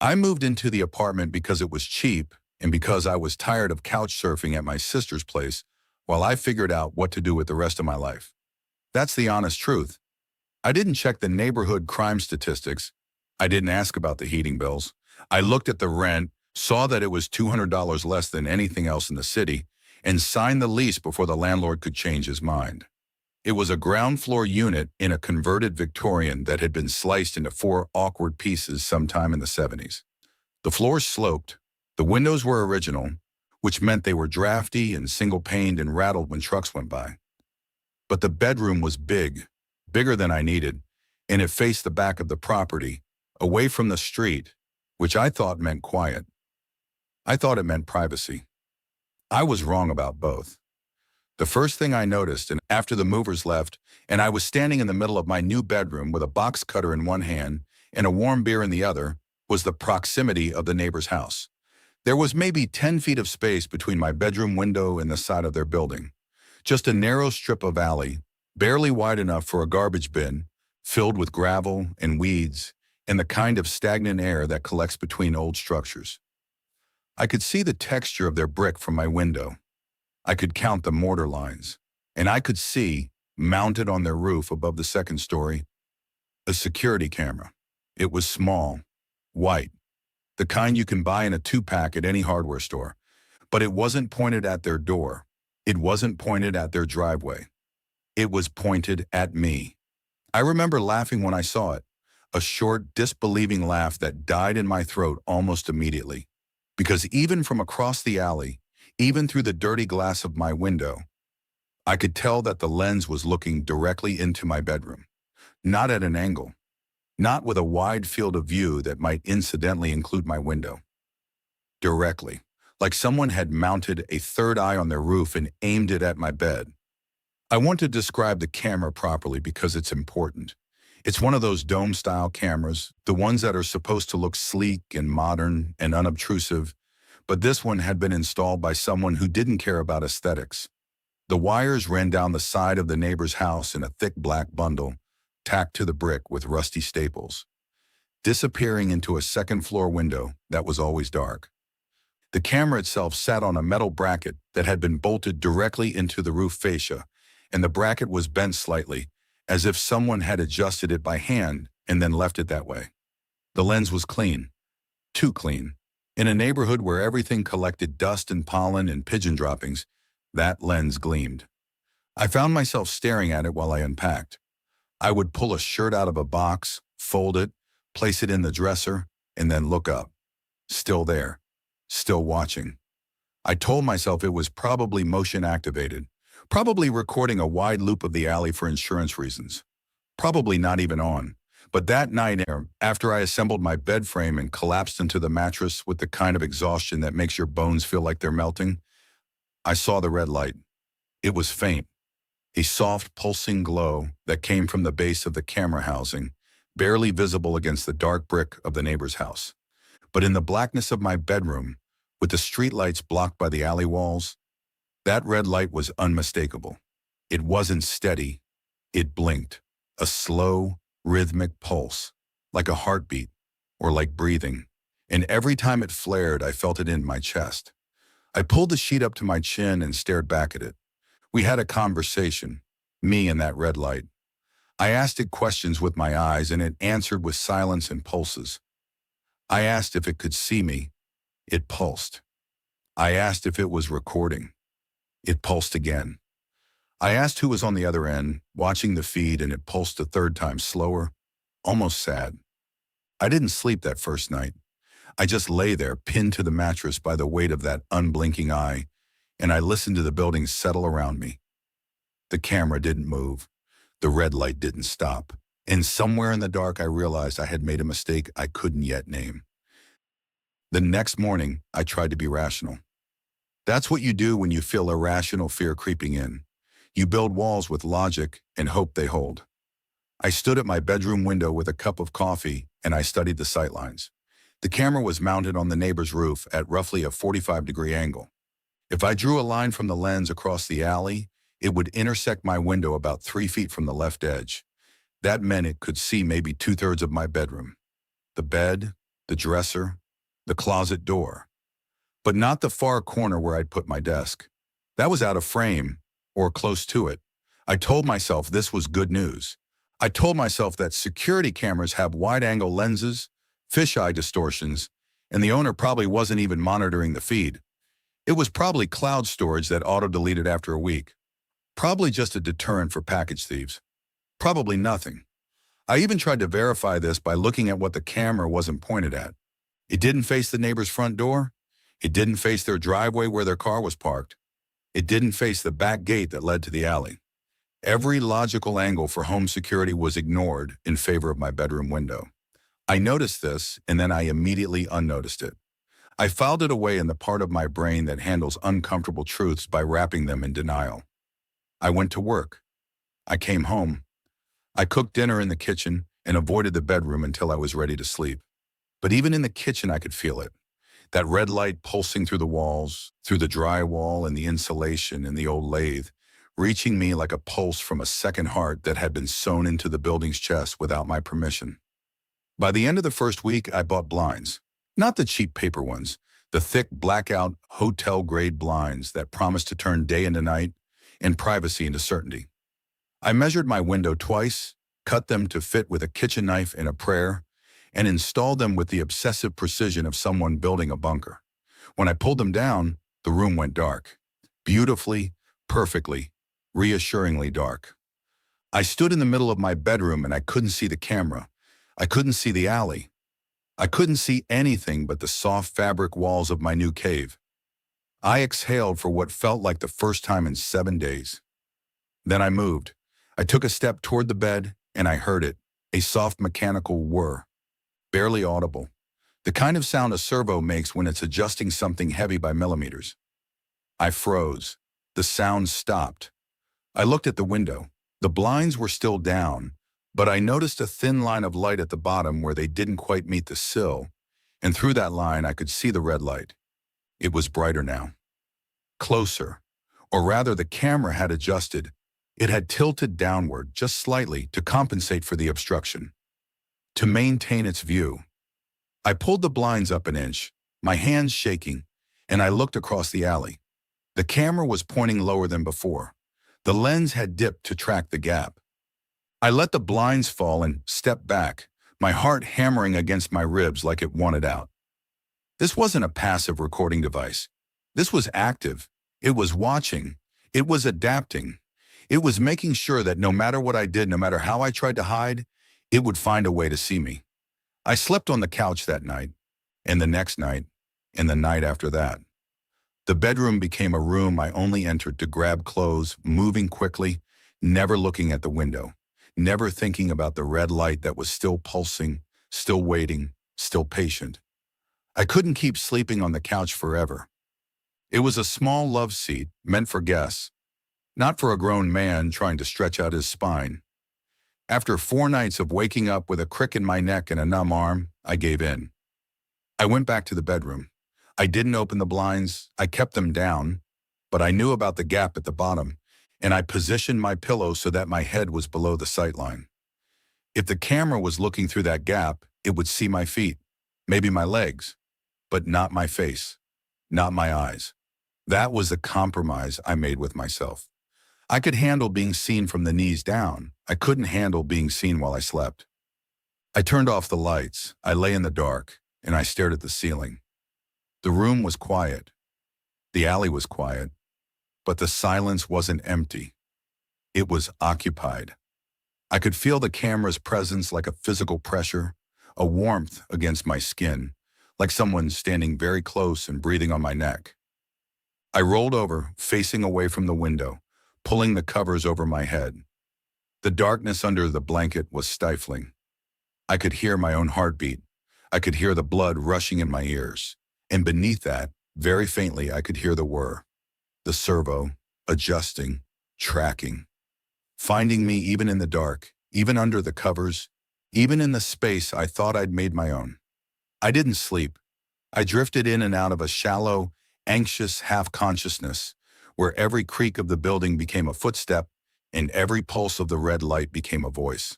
I moved into the apartment because it was cheap and because I was tired of couch surfing at my sister's place while I figured out what to do with the rest of my life. That's the honest truth. I didn't check the neighborhood crime statistics. I didn't ask about the heating bills. I looked at the rent, saw that it was $200 less than anything else in the city, and signed the lease before the landlord could change his mind. It was a ground floor unit in a converted Victorian that had been sliced into four awkward pieces sometime in the 70s. The floors sloped. The windows were original, which meant they were drafty and single-paned and rattled when trucks went by. But the bedroom was big, bigger than I needed, and it faced the back of the property, away from the street, which I thought meant quiet. I thought it meant privacy. I was wrong about both. The first thing I noticed, and after the movers left, and I was standing in the middle of my new bedroom with a box cutter in one hand and a warm beer in the other, was the proximity of the neighbor's house. There was maybe 10 feet of space between my bedroom window and the side of their building. Just a narrow strip of alley, barely wide enough for a garbage bin, filled with gravel and weeds and the kind of stagnant air that collects between old structures. I could see the texture of their brick from my window. I could count the mortar lines, and I could see, mounted on their roof above the second story, a security camera. It was small, white, the kind you can buy in a 2-pack at any hardware store. But it wasn't pointed at their door. It wasn't pointed at their driveway. It was pointed at me. I remember laughing when I saw it, a short, disbelieving laugh that died in my throat almost immediately. Because even from across the alley, even through the dirty glass of my window, I could tell that the lens was looking directly into my bedroom, not at an angle, not with a wide field of view that might incidentally include my window. Directly, like someone had mounted a third eye on their roof and aimed it at my bed. I want to describe the camera properly because it's important. It's one of those dome-style cameras, the ones that are supposed to look sleek and modern and unobtrusive, but this one had been installed by someone who didn't care about aesthetics. The wires ran down the side of the neighbor's house in a thick black bundle, tacked to the brick with rusty staples, disappearing into a second-floor window that was always dark. The camera itself sat on a metal bracket that had been bolted directly into the roof fascia, and the bracket was bent slightly, as if someone had adjusted it by hand and then left it that way. The lens was clean, too clean. In a neighborhood where everything collected dust and pollen and pigeon droppings, that lens gleamed. I found myself staring at it while I unpacked. I would pull a shirt out of a box, fold it, place it in the dresser, and then look up. Still there, still watching. I told myself it was probably motion activated, probably recording a wide loop of the alley for insurance reasons. Probably not even on. But that night, after I assembled my bed frame and collapsed into the mattress with the kind of exhaustion that makes your bones feel like they're melting, I saw the red light. It was faint, a soft, pulsing glow that came from the base of the camera housing, barely visible against the dark brick of the neighbor's house. But in the blackness of my bedroom, with the streetlights blocked by the alley walls, that red light was unmistakable. It wasn't steady. It blinked, a slow, rhythmic pulse, like a heartbeat, or like breathing. And every time it flared, I felt it in my chest. I pulled the sheet up to my chin and stared back at it. We had a conversation, me and that red light. I asked it questions with my eyes, and it answered with silence and pulses. I asked if it could see me. It pulsed. I asked if it was recording. It pulsed again. I asked who was on the other end, watching the feed, and it pulsed a third time slower, almost sad. I didn't sleep that first night. I just lay there, pinned to the mattress by the weight of that unblinking eye, and I listened to the building settle around me. The camera didn't move. The red light didn't stop. And somewhere in the dark, I realized I had made a mistake I couldn't yet name. The next morning, I tried to be rational. That's what you do when you feel irrational fear creeping in. You build walls with logic and hope they hold. I stood at my bedroom window with a cup of coffee and I studied the sightlines. The camera was mounted on the neighbor's roof at roughly a 45-degree angle. If I drew a line from the lens across the alley, it would intersect my window about 3 feet from the left edge. That meant it could see maybe 2/3 of my bedroom. The bed, the dresser, the closet door, but not the far corner where I'd put my desk. That was out of frame, or close to it. I told myself this was good news. I told myself that security cameras have wide-angle lenses, fisheye distortions, and the owner probably wasn't even monitoring the feed. It was probably cloud storage that auto-deleted after a week. Probably just a deterrent for package thieves. Probably nothing. I even tried to verify this by looking at what the camera wasn't pointed at. It didn't face the neighbor's front door. It didn't face their driveway where their car was parked. It didn't face the back gate that led to the alley. Every logical angle for home security was ignored in favor of my bedroom window. I noticed this, and then I immediately unnoticed it. I filed it away in the part of my brain that handles uncomfortable truths by wrapping them in denial. I went to work. I came home. I cooked dinner in the kitchen and avoided the bedroom until I was ready to sleep. But even in the kitchen, I could feel it. That red light pulsing through the walls, through the drywall and the insulation in the old lathe, reaching me like a pulse from a second heart that had been sewn into the building's chest without my permission. By the end of the first week, I bought blinds. Not the cheap paper ones, the thick blackout hotel-grade blinds that promised to turn day into night and privacy into certainty. I measured my window twice, cut them to fit with a kitchen knife and a prayer, and installed them with the obsessive precision of someone building a bunker. When I pulled them down, the room went dark. Beautifully, perfectly, reassuringly dark. I stood in the middle of my bedroom and I couldn't see the camera. I couldn't see the alley. I couldn't see anything but the soft fabric walls of my new cave. I exhaled for what felt like the first time in 7 days. Then I moved. I took a step toward the bed and I heard it, a soft mechanical whir, barely audible, the kind of sound a servo makes when it's adjusting something heavy by millimeters. I froze. The sound stopped. I looked at the window. The blinds were still down, but I noticed a thin line of light at the bottom where they didn't quite meet the sill, and through that line I could see the red light. It was brighter now. Closer. Or rather, the camera had adjusted. It had tilted downward just slightly to compensate for the obstruction, to maintain its view. I pulled the blinds up an inch, my hands shaking, and I looked across the alley. The camera was pointing lower than before. The lens had dipped to track the gap. I let the blinds fall and stepped back, my heart hammering against my ribs like it wanted out. This wasn't a passive recording device. This was active. It was watching. It was adapting. It was making sure that no matter what I did, no matter how I tried to hide, it would find a way to see me. I slept on the couch that night, and the next night, and the night after that. The bedroom became a room I only entered to grab clothes, moving quickly, never looking at the window, never thinking about the red light that was still pulsing, still waiting, still patient. I couldn't keep sleeping on the couch forever. It was a small love seat meant for guests, not for a grown man trying to stretch out his spine. After 4 nights of waking up with a crick in my neck and a numb arm, I gave in. I went back to the bedroom. I didn't open the blinds. I kept them down, but I knew about the gap at the bottom, and I positioned my pillow so that my head was below the sightline. If the camera was looking through that gap, it would see my feet, maybe my legs, but not my face, not my eyes. That was the compromise I made with myself. I could handle being seen from the knees down. I couldn't handle being seen while I slept. I turned off the lights. I lay in the dark, and I stared at the ceiling. The room was quiet. The alley was quiet, but the silence wasn't empty. It was occupied. I could feel the camera's presence like a physical pressure, a warmth against my skin, like someone standing very close and breathing on my neck. I rolled over, facing away from the window, pulling the covers over my head. The darkness under the blanket was stifling. I could hear my own heartbeat. I could hear the blood rushing in my ears. And beneath that, very faintly, I could hear the whir. The servo, adjusting, tracking, finding me even in the dark, even under the covers, even in the space I thought I'd made my own. I didn't sleep. I drifted in and out of a shallow, anxious half-consciousness, where every creak of the building became a footstep and every pulse of the red light became a voice.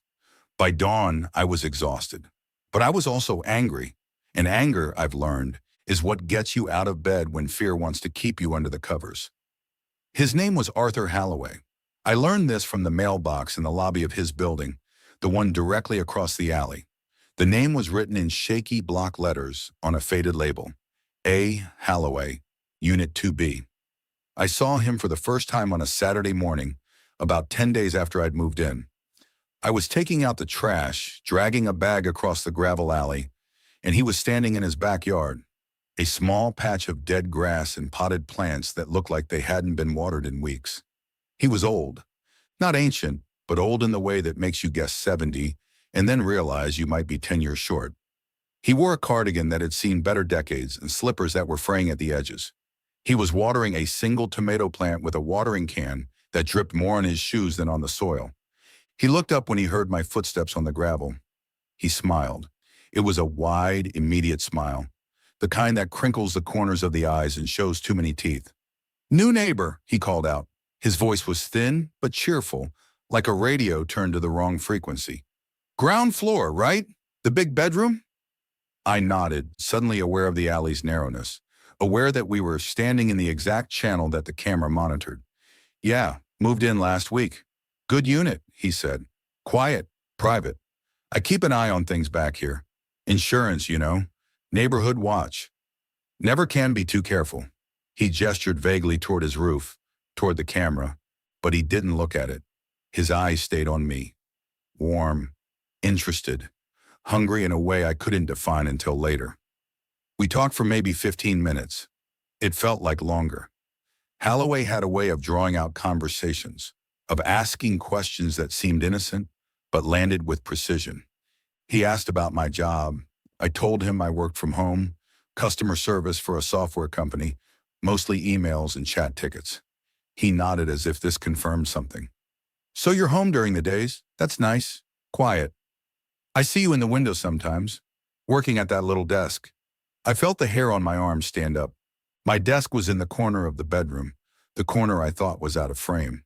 By dawn, I was exhausted, but I was also angry, And anger, I've learned, is what gets you out of bed when fear wants to keep you under the covers. His name was Arthur Halloway. I learned this from the mailbox in the lobby of his building, the one directly across the alley. The name was written in shaky block letters on a faded label. A. Halloway, Unit 2B. I saw him for the first time on a Saturday morning, about 10 days after I'd moved in. I was taking out the trash, dragging a bag across the gravel alley, and he was standing in his backyard, a small patch of dead grass and potted plants that looked like they hadn't been watered in weeks. He was old. Not ancient, but old in the way that makes you guess 70 and then realize you might be 10 years short. He wore a cardigan that had seen better decades and slippers that were fraying at the edges. He was watering a single tomato plant with a watering can that dripped more on his shoes than on the soil. He looked up when he heard my footsteps on the gravel. He smiled. It was a wide, immediate smile, the kind that crinkles the corners of the eyes and shows too many teeth. "New neighbor," he called out. His voice was thin but cheerful, like a radio turned to the wrong frequency. "Ground floor, right? The big bedroom?" I nodded, suddenly aware of the alley's narrowness, aware that we were standing in the exact channel that the camera monitored. "Yeah, moved in last week. Good unit," he said. "Quiet, private. I keep an eye on things back here. Insurance, you know. Neighborhood watch. Never can be too careful." He gestured vaguely toward his roof, toward the camera, but he didn't look at it. His eyes stayed on me. Warm, interested, hungry in a way I couldn't define until later. We talked for maybe 15 minutes. It felt like longer. Halloway had a way of drawing out conversations, of asking questions that seemed innocent, but landed with precision. He asked about my job. I told him I worked from home, customer service for a software company, mostly emails and chat tickets. He nodded as if this confirmed something. "So you're home during the days? That's nice. Quiet. I see you in the window sometimes, working at that little desk." I felt the hair on my arm stand up. My desk was in the corner of the bedroom, the corner I thought was out of frame,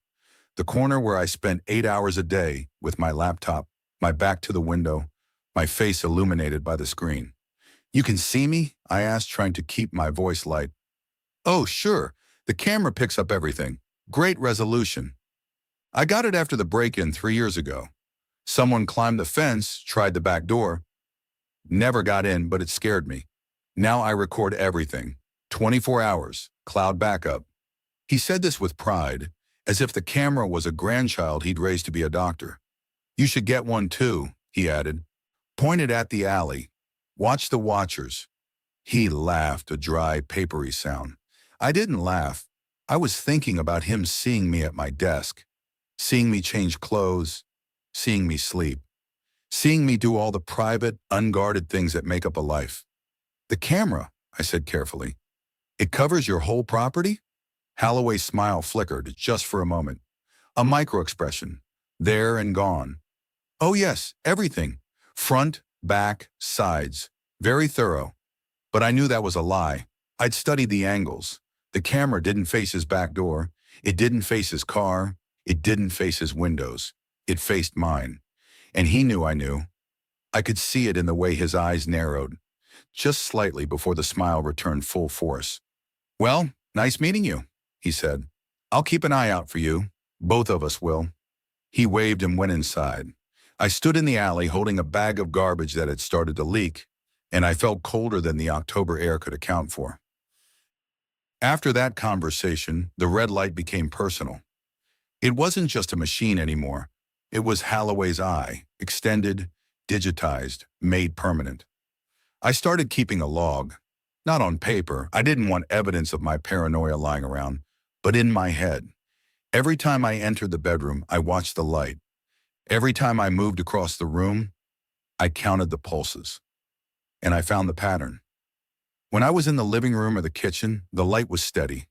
the corner where I spent 8 hours a day with my laptop, my back to the window, my face illuminated by the screen. "You can see me?" I asked, trying to keep my voice light. "Oh, sure. The camera picks up everything. Great resolution. I got it after the break-in 3 years ago. Someone climbed the fence, tried the back door. Never got in, but it scared me. Now I record everything. 24 hours, cloud backup." He said this with pride, as if the camera was a grandchild he'd raised to be a doctor. "You should get one too," he added. "Pointed at the alley. Watch the watchers." He laughed, a dry, papery sound. I didn't laugh. I was thinking about him seeing me at my desk, seeing me change clothes, seeing me sleep, seeing me do all the private, unguarded things that make up a life. "The camera," I said carefully. "It covers your whole property?" Halloway's smile flickered, just for a moment. A micro-expression, there and gone. "Oh yes, everything. Front, back, sides. Very thorough." But I knew that was a lie. I'd studied the angles. The camera didn't face his back door. It didn't face his car. It didn't face his windows. It faced mine. And he knew I knew. I could see it in the way his eyes narrowed, just slightly before the smile returned full force. "Well, nice meeting you," he said. "I'll keep an eye out for you. Both of us will." He waved and went inside. I stood in the alley holding a bag of garbage that had started to leak, and I felt colder than the October air could account for. After that conversation, the red light became personal. It wasn't just a machine anymore. It was Halloway's eye, extended, digitized, made permanent. I started keeping a log. Not on paper. I didn't want evidence of my paranoia lying around, but in my head. Every time I entered the bedroom, I watched the light. Every time I moved across the room, I counted the pulses. And I found the pattern. When I was in the living room or the kitchen, the light was steady.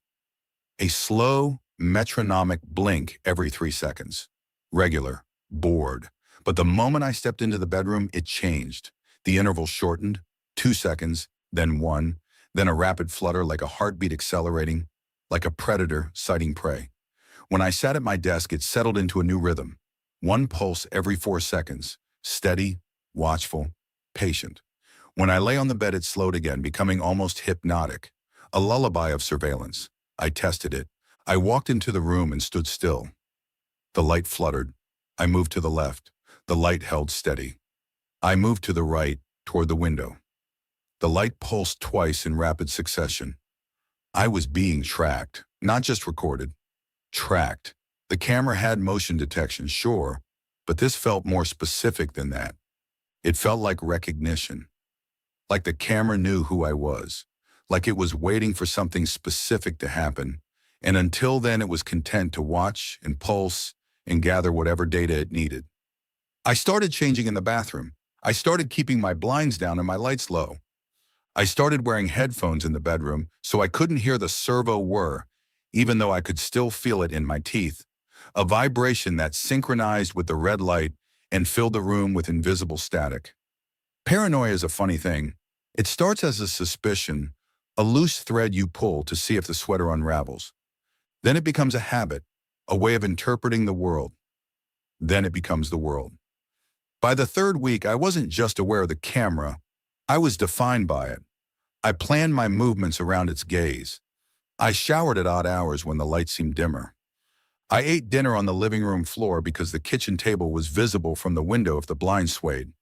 A slow, metronomic blink every 3 seconds. Regular, bored. But the moment I stepped into the bedroom, it changed. The interval shortened, 2 seconds, then 1, then a rapid flutter like a heartbeat accelerating, like a predator sighting prey. When I sat at my desk, it settled into a new rhythm. 1 pulse every 4 seconds, steady, watchful, patient. When I lay on the bed, it slowed again, becoming almost hypnotic, a lullaby of surveillance. I tested it. I walked into the room and stood still. The light fluttered. I moved to the left. The light held steady. I moved to the right, toward the window. The light pulsed twice in rapid succession. I was being tracked, not just recorded. Tracked. The camera had motion detection, sure, but this felt more specific than that. It felt like recognition. Like the camera knew who I was. Like it was waiting for something specific to happen. And until then, it was content to watch and pulse and gather whatever data it needed. I started changing in the bathroom. I started keeping my blinds down and my lights low. I started wearing headphones in the bedroom so I couldn't hear the servo whir, even though I could still feel it in my teeth. A vibration that synchronized with the red light and filled the room with invisible static. Paranoia is a funny thing. It starts as a suspicion, a loose thread you pull to see if the sweater unravels. Then it becomes a habit, a way of interpreting the world. Then it becomes the world. By the third week, I wasn't just aware of the camera, I was defined by it. I planned my movements around its gaze. I showered at odd hours when the light seemed dimmer. I ate dinner on the living room floor because the kitchen table was visible from the window if the blinds swayed.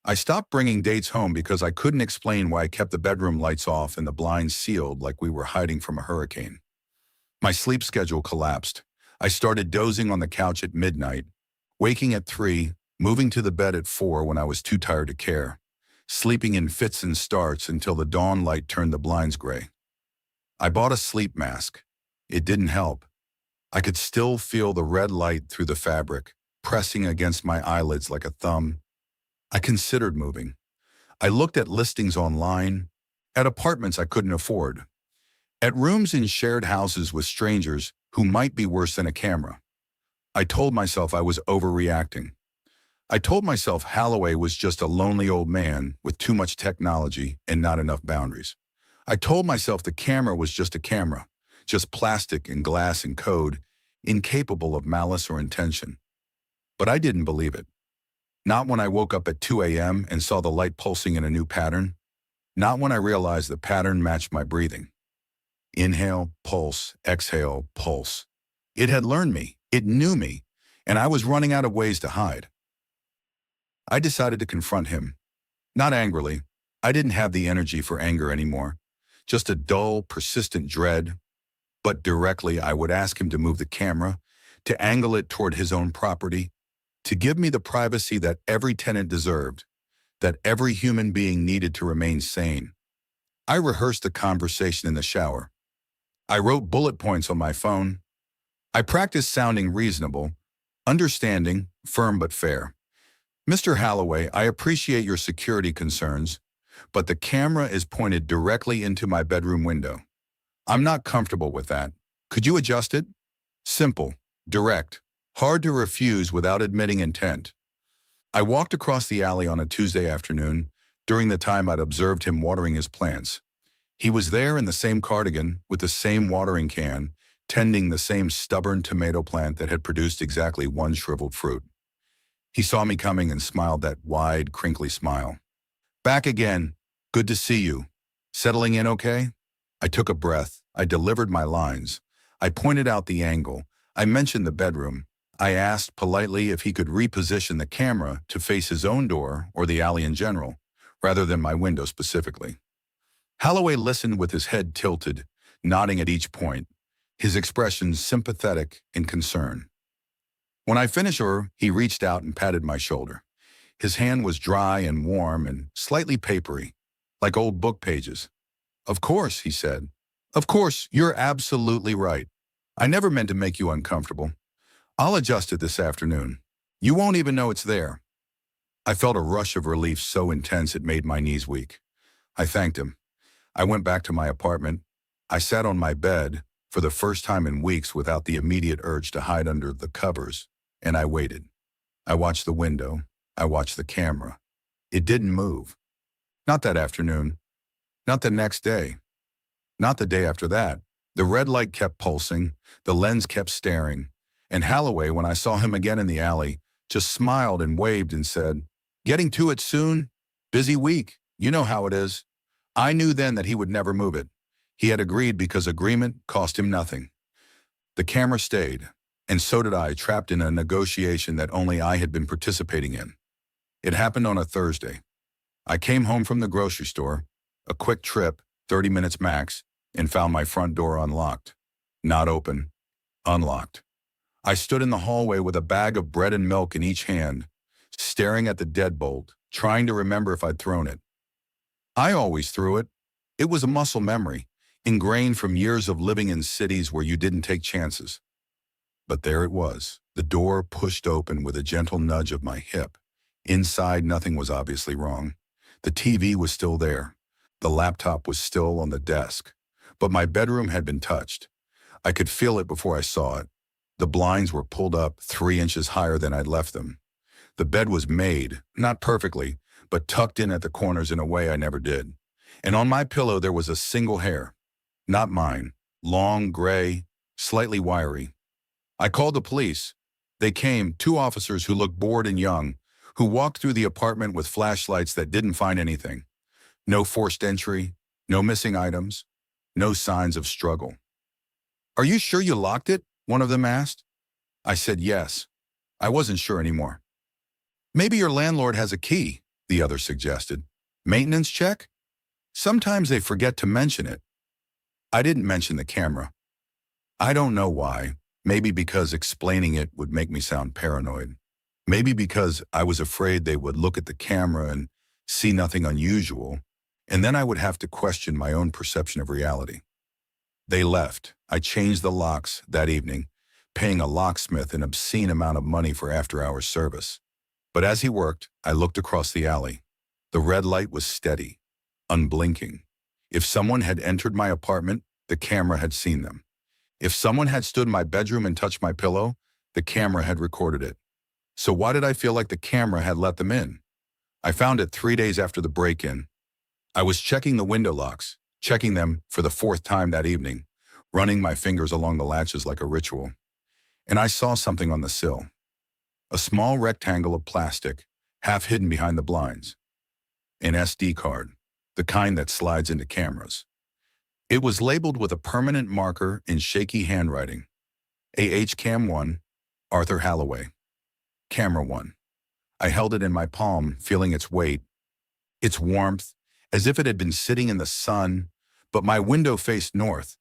I stopped bringing dates home because I couldn't explain why I kept the bedroom lights off and the blinds sealed like we were hiding from a hurricane. My sleep schedule collapsed. I started dozing on the couch at midnight, waking at 3, moving to the bed at 4 when I was too tired to care, sleeping in fits and starts until the dawn light turned the blinds gray. I bought a sleep mask. It didn't help. I could still feel the red light through the fabric, pressing against my eyelids like a thumb. I considered moving. I looked at listings online, at apartments I couldn't afford, at rooms in shared houses with strangers who might be worse than a camera. I told myself I was overreacting. I told myself Halloway was just a lonely old man with too much technology and not enough boundaries. I told myself the camera was just a camera, just plastic and glass and code, incapable of malice or intention. But I didn't believe it. Not when I woke up at 2 a.m. and saw the light pulsing in a new pattern. Not when I realized the pattern matched my breathing. Inhale, pulse, exhale, pulse. It had learned me, it knew me, and I was running out of ways to hide. I decided to confront him. Not angrily. I didn't have the energy for anger anymore. Just a dull, persistent dread. But directly, I would ask him to move the camera, to angle it toward his own property, to give me the privacy that every tenant deserved, that every human being needed to remain sane. I rehearsed the conversation in the shower. I wrote bullet points on my phone. I practiced sounding reasonable, understanding, firm but fair. Mr. Halloway, I appreciate your security concerns, but the camera is pointed directly into my bedroom window. I'm not comfortable with that. Could you adjust it? Simple, direct, hard to refuse without admitting intent. I walked across the alley on a Tuesday afternoon, during the time I'd observed him watering his plants. He was there in the same cardigan, with the same watering can, tending the same stubborn tomato plant that had produced exactly one shriveled fruit. He saw me coming and smiled that wide, crinkly smile. Back again. Good to see you. Settling in okay? I took a breath. I delivered my lines. I pointed out the angle. I mentioned the bedroom. I asked politely if he could reposition the camera to face his own door or the alley in general, rather than my window specifically. Halloway listened with his head tilted, nodding at each point, his expression sympathetic and concern. When I finished he reached out and patted my shoulder. His hand was dry and warm and slightly papery, like old book pages. Of course, he said. Of course, you're absolutely right. I never meant to make you uncomfortable. I'll adjust it this afternoon. You won't even know it's there. I felt a rush of relief so intense it made my knees weak. I thanked him. I went back to my apartment. I sat on my bed for the first time in weeks without the immediate urge to hide under the covers, and I waited. I watched the window. I watched the camera. It didn't move. Not that afternoon. Not the next day. Not the day after that. The red light kept pulsing. The lens kept staring. And Halloway, when I saw him again in the alley, just smiled and waved and said, "Getting to it soon? Busy week. You know how it is. I knew then that he would never move it. He had agreed because agreement cost him nothing. The camera stayed, and so did I, trapped in a negotiation that only I had been participating in. It happened on a Thursday. I came home from the grocery store, a quick trip, 30 minutes max, and found my front door unlocked. Not open, unlocked. I stood in the hallway with a bag of bread and milk in each hand, staring at the deadbolt, trying to remember if I'd thrown it. I always threw it. It was a muscle memory, ingrained from years of living in cities where you didn't take chances. But there it was, the door pushed open with a gentle nudge of my hip. Inside, nothing was obviously wrong. The TV was still there. The laptop was still on the desk. But my bedroom had been touched. I could feel it before I saw it. The blinds were pulled up 3 inches higher than I'd left them. The bed was made, not perfectly, but tucked in at the corners in a way I never did. And on my pillow there was a single hair. Not mine. Long, gray, slightly wiry. I called the police. They came, 2 officers who looked bored and young, who walked through the apartment with flashlights that didn't find anything. No forced entry, no missing items, no signs of struggle. "Are you sure you locked it?" one of them asked. I said yes. I wasn't sure anymore. "Maybe your landlord has a key," the other suggested. "Maintenance check?" "Sometimes they forget to mention it." I didn't mention the camera. I don't know why. Maybe because explaining it would make me sound paranoid. Maybe because I was afraid they would look at the camera and see nothing unusual, and then I would have to question my own perception of reality. They left. I changed the locks that evening, paying a locksmith an obscene amount of money for after-hours service. But as he worked, I looked across the alley. The red light was steady, unblinking. If someone had entered my apartment, the camera had seen them. If someone had stood in my bedroom and touched my pillow, the camera had recorded it. So why did I feel like the camera had let them in? I found it 3 days after the break-in. I was checking the window locks, checking them for the 4th time that evening, running my fingers along the latches like a ritual. And I saw something on the sill. A small rectangle of plastic, half hidden behind the blinds. An SD card, the kind that slides into cameras. It was labeled with a permanent marker in shaky handwriting. Cam 1, Arthur Halloway. Camera 1. I held it in my palm, feeling its weight, its warmth, as if it had been sitting in the sun, but my window faced north.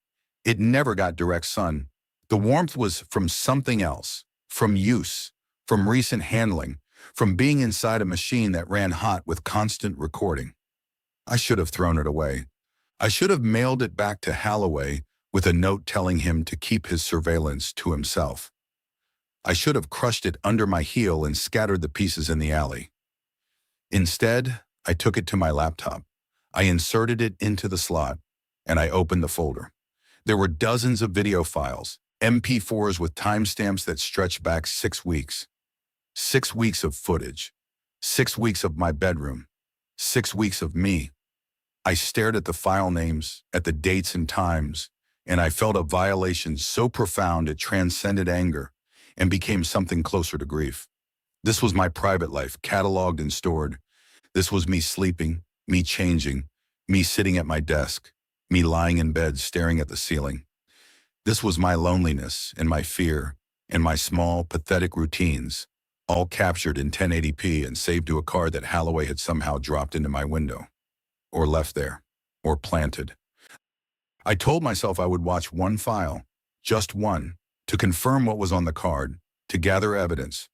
It never got direct sun. The warmth was from something else, from use, from recent handling, from being inside a machine that ran hot with constant recording. I should have thrown it away. I should have mailed it back to Halloway with a note telling him to keep his surveillance to himself. I should have crushed it under my heel and scattered the pieces in the alley. Instead, I took it to my laptop. I inserted it into the slot, and I opened the folder. There were dozens of video files, MP4s with timestamps that stretched back 6 weeks. 6 weeks of footage. 6 weeks of my bedroom. 6 weeks of me. I stared at the file names, at the dates and times, and I felt a violation so profound it transcended anger and became something closer to grief. This was my private life, cataloged and stored. This was me sleeping, me changing, me sitting at my desk, me lying in bed staring at the ceiling. This was my loneliness and my fear and my small, pathetic routines, all captured in 1080p and saved to a card that Halloway had somehow dropped into my window, or left there, or planted. I told myself I would watch one file, just one, to confirm what was on the card, to gather evidence,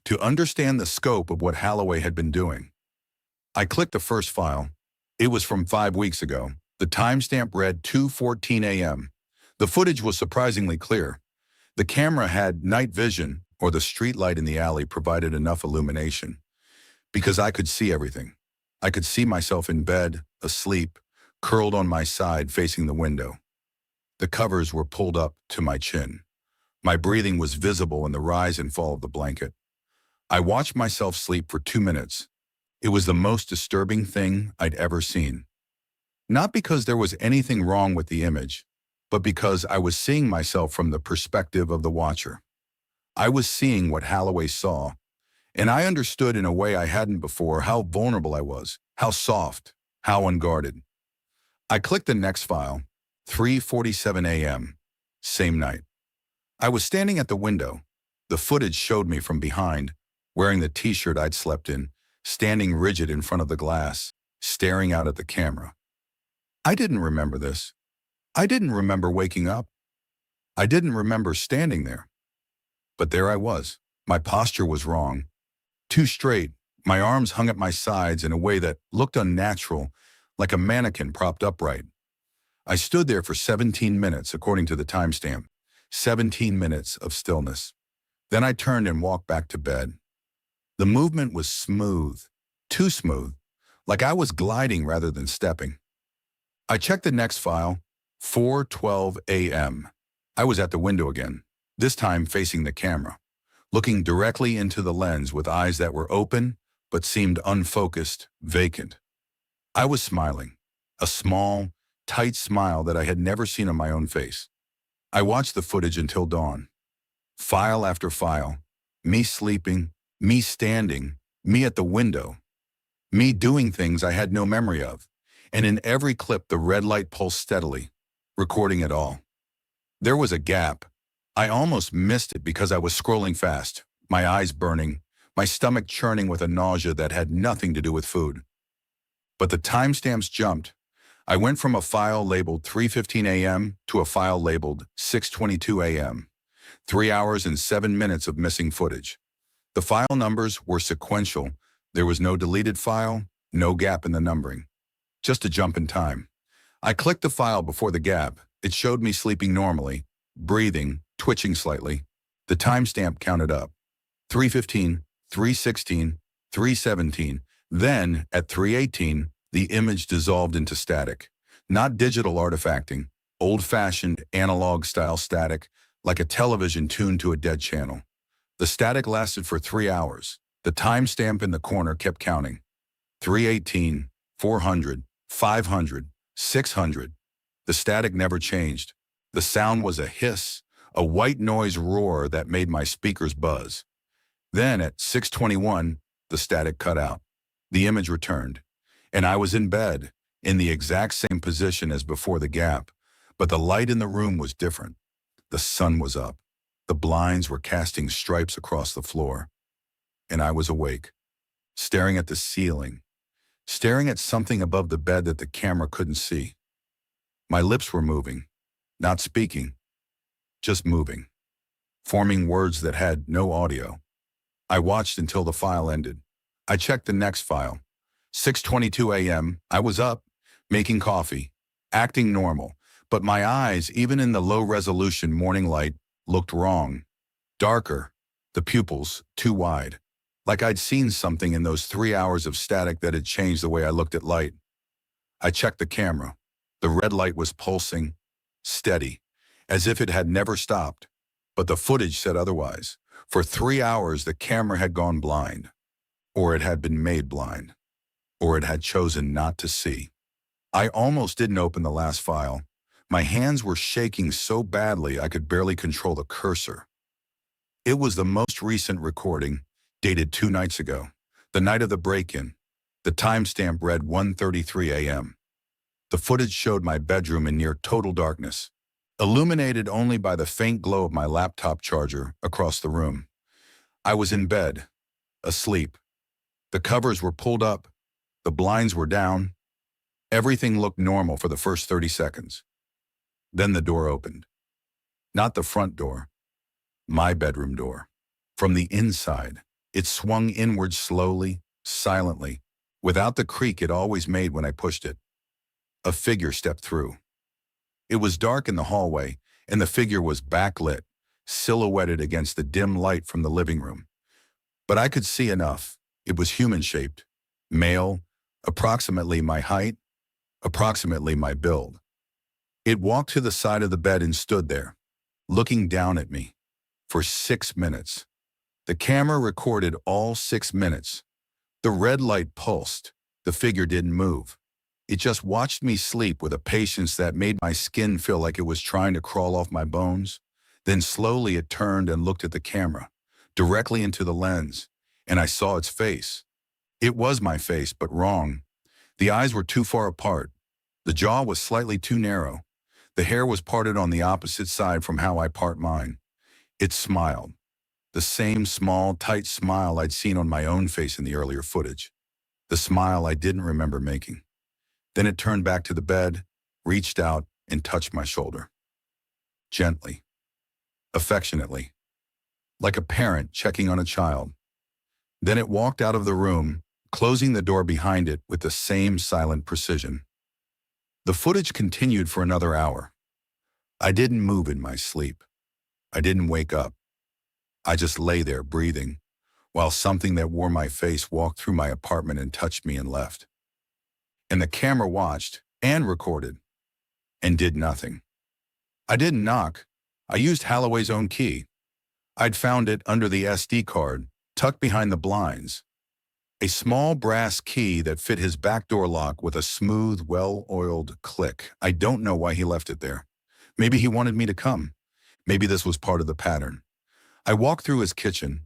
to understand the scope of what Halloway had been doing. I clicked the first file. It was from 5 weeks ago. The timestamp read 2:14 a.m. The footage was surprisingly clear. The camera had night vision, or the street light in the alley provided enough illumination, because I could see everything. I could see myself in bed, asleep, curled on my side facing the window. The covers were pulled up to my chin. My breathing was visible in the rise and fall of the blanket. I watched myself sleep for 2 minutes. It was the most disturbing thing I'd ever seen. Not because there was anything wrong with the image, but because I was seeing myself from the perspective of the watcher. I was seeing what Halloway saw, and I understood in a way I hadn't before how vulnerable I was, how soft, How unguarded. I clicked the next file, 3:47 a.m., same night. I was standing at the window. The footage showed me from behind, wearing the t-shirt I'd slept in, standing rigid in front of the glass, staring out at the camera. I didn't remember this. I didn't remember waking up. I didn't remember standing there. But there I was. My posture was wrong. Too straight, my arms hung at my sides in a way that looked unnatural, like a mannequin propped upright. I stood there for 17 minutes, according to the timestamp. 17 minutes of stillness. Then I turned and walked back to bed. The movement was smooth, too smooth, like I was gliding rather than stepping. I checked the next file, 4:12 a.m. I was at the window again, this time facing the camera, looking directly into the lens with eyes that were open but seemed unfocused, vacant. I was smiling, a small, tight smile that I had never seen on my own face. I watched the footage until dawn. File after file, me sleeping, me standing, me at the window, me doing things I had no memory of, and in every clip the red light pulsed steadily, recording it all. There was a gap. I almost missed it because I was scrolling fast, my eyes burning, my stomach churning with a nausea that had nothing to do with food. But the timestamps jumped. I went from a file labeled 3:15 a.m. to a file labeled 6:22 a.m. 3 hours and 7 minutes of missing footage. The file numbers were sequential. There was no deleted file, no gap in the numbering. Just a jump in time. I clicked the file before the gap. It showed me sleeping normally, breathing, twitching slightly. The timestamp counted up. 3:15, 3:16, 3:17. Then, at 3:18, the image dissolved into static. Not digital artifacting, old-fashioned analog-style static, like a television tuned to a dead channel. The static lasted for 3 hours. The timestamp in the corner kept counting. 3:18, 400, 500, 600. The static never changed. The sound was a hiss, a white noise roar that made my speakers buzz. Then at 6:21, the static cut out. The image returned, and I was in bed, in the exact same position as before the gap, but the light in the room was different. The sun was up. The blinds were casting stripes across the floor, and I was awake, staring at the ceiling, staring at something above the bed that the camera couldn't see. My lips were moving, not speaking, just moving, forming words that had no audio. I watched until the file ended. I checked the next file. 6:22 a.m. I was up, making coffee, acting normal, but my eyes, even in the low-resolution morning light, looked wrong. Darker, the pupils too wide, like I'd seen something in those 3 hours of static that had changed the way I looked at light. I checked the camera. The red light was pulsing, steady, as if it had never stopped. But the footage said otherwise. For 3 hours, the camera had gone blind, or it had been made blind, or it had chosen not to see. I almost didn't open the last file. My hands were shaking so badly I could barely control the cursor. It was the most recent recording, dated 2 nights ago, the night of the break-in. The timestamp read 1:33 a.m. The footage showed my bedroom in near total darkness, illuminated only by the faint glow of my laptop charger across the room. I was in bed, asleep. The covers were pulled up. The blinds were down. Everything looked normal for the first 30 seconds. Then the door opened. Not the front door, my bedroom door. From the inside, it swung inward slowly, silently, without the creak it always made when I pushed it. A figure stepped through. It was dark in the hallway, and the figure was backlit, silhouetted against the dim light from the living room. But I could see enough. It was human-shaped, male, approximately my height, approximately my build. It walked to the side of the bed and stood there, looking down at me, for 6 minutes. The camera recorded all 6 minutes. The red light pulsed. The figure didn't move. It just watched me sleep with a patience that made my skin feel like it was trying to crawl off my bones. Then slowly it turned and looked at the camera, directly into the lens, and I saw its face. It was my face, but wrong. The eyes were too far apart. The jaw was slightly too narrow. The hair was parted on the opposite side from how I part mine. It smiled. The same small, tight smile I'd seen on my own face in the earlier footage. The smile I didn't remember making. Then it turned back to the bed, reached out, and touched my shoulder. Gently. Affectionately. Like a parent checking on a child. Then it walked out of the room, closing the door behind it with the same silent precision. The footage continued for another hour. I didn't move in my sleep. I didn't wake up. I just lay there breathing, while something that wore my face walked through my apartment and touched me and left. And the camera watched and recorded and did nothing. I didn't knock. I used Halloway's own key. I'd found it under the SD card, tucked behind the blinds. A small brass key that fit his backdoor lock with a smooth, well-oiled click. I don't know why he left it there. Maybe he wanted me to come. Maybe this was part of the pattern. I walked through his kitchen,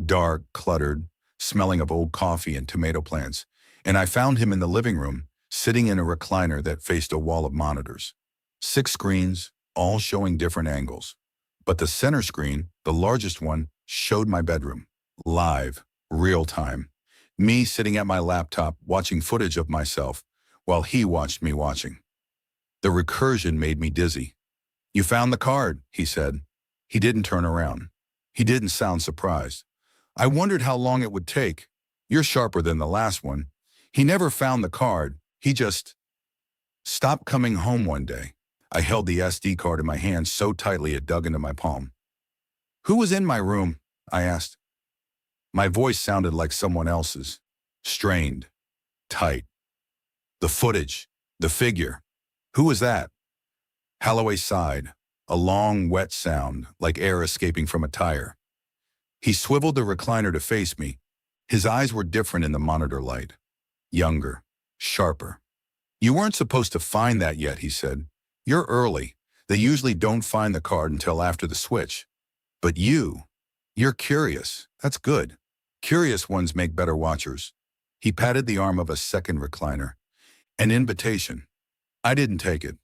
dark, cluttered, smelling of old coffee and tomato plants, and I found him in the living room, sitting in a recliner that faced a wall of monitors. 6 screens, all showing different angles. But the center screen, the largest one, showed my bedroom. Live, real time. Me sitting at my laptop watching footage of myself, while he watched me watching. The recursion made me dizzy. "You found the card," he said. He didn't turn around. He didn't sound surprised. I wondered how long it would take. "You're sharper than the last one." He never found the card. He just stopped coming home one day. I held the SD card in my hand so tightly it dug into my palm. "Who was in my room?" I asked. My voice sounded like someone else's. Strained. Tight. "The footage. The figure. Who was that?" Halloway sighed. A long, wet sound, like air escaping from a tire. He swiveled the recliner to face me. His eyes were different in the monitor light. Younger. Sharper. "You weren't supposed to find that yet," he said. "You're early. They usually don't find the card until after the switch. But you're curious. That's good. Curious ones make better watchers." He patted the arm of a second recliner. "An invitation." I didn't take it.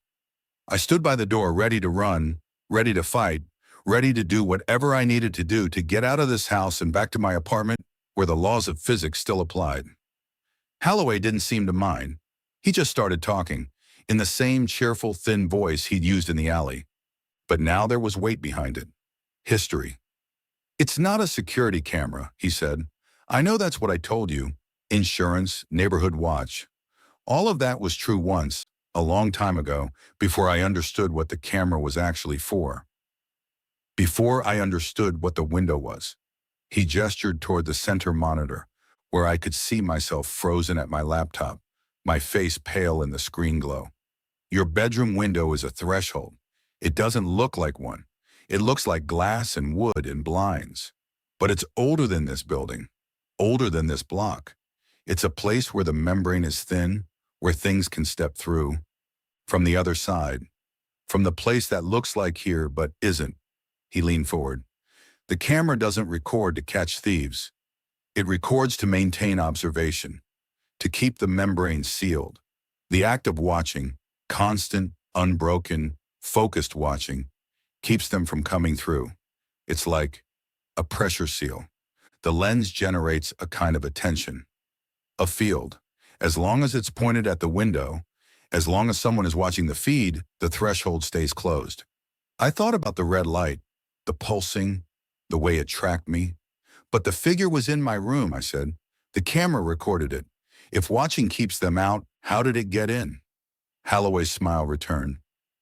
I stood by the door ready to run, ready to fight, ready to do whatever I needed to do to get out of this house and back to my apartment where the laws of physics still applied. Halloway didn't seem to mind. He just started talking, in the same cheerful, thin voice he'd used in the alley. But now there was weight behind it. History. "It's not a security camera," he said. "I know that's what I told you. Insurance, neighborhood watch. All of that was true once, a long time ago, before I understood what the camera was actually for. Before I understood what the window was." He gestured toward the center monitor, where I could see myself frozen at my laptop, my face pale in the screen glow. "Your bedroom window is a threshold. It doesn't look like one. It looks like glass and wood and blinds. But it's older than this building, older than this block. It's a place where the membrane is thin, where things can step through. From the other side. From the place that looks like here but isn't." He leaned forward. "The camera doesn't record to catch thieves. It records to maintain observation, to keep the membrane sealed. The act of watching, constant, unbroken, focused watching, keeps them from coming through. It's like a pressure seal. The lens generates a kind of attention, a field. As long as it's pointed at the window, as long as someone is watching the feed, the threshold stays closed." I thought about the red light, the pulsing, the way it tracked me. "But the figure was in my room," I said. "The camera recorded it. If watching keeps them out, how did it get in?" Halloway's smile returned,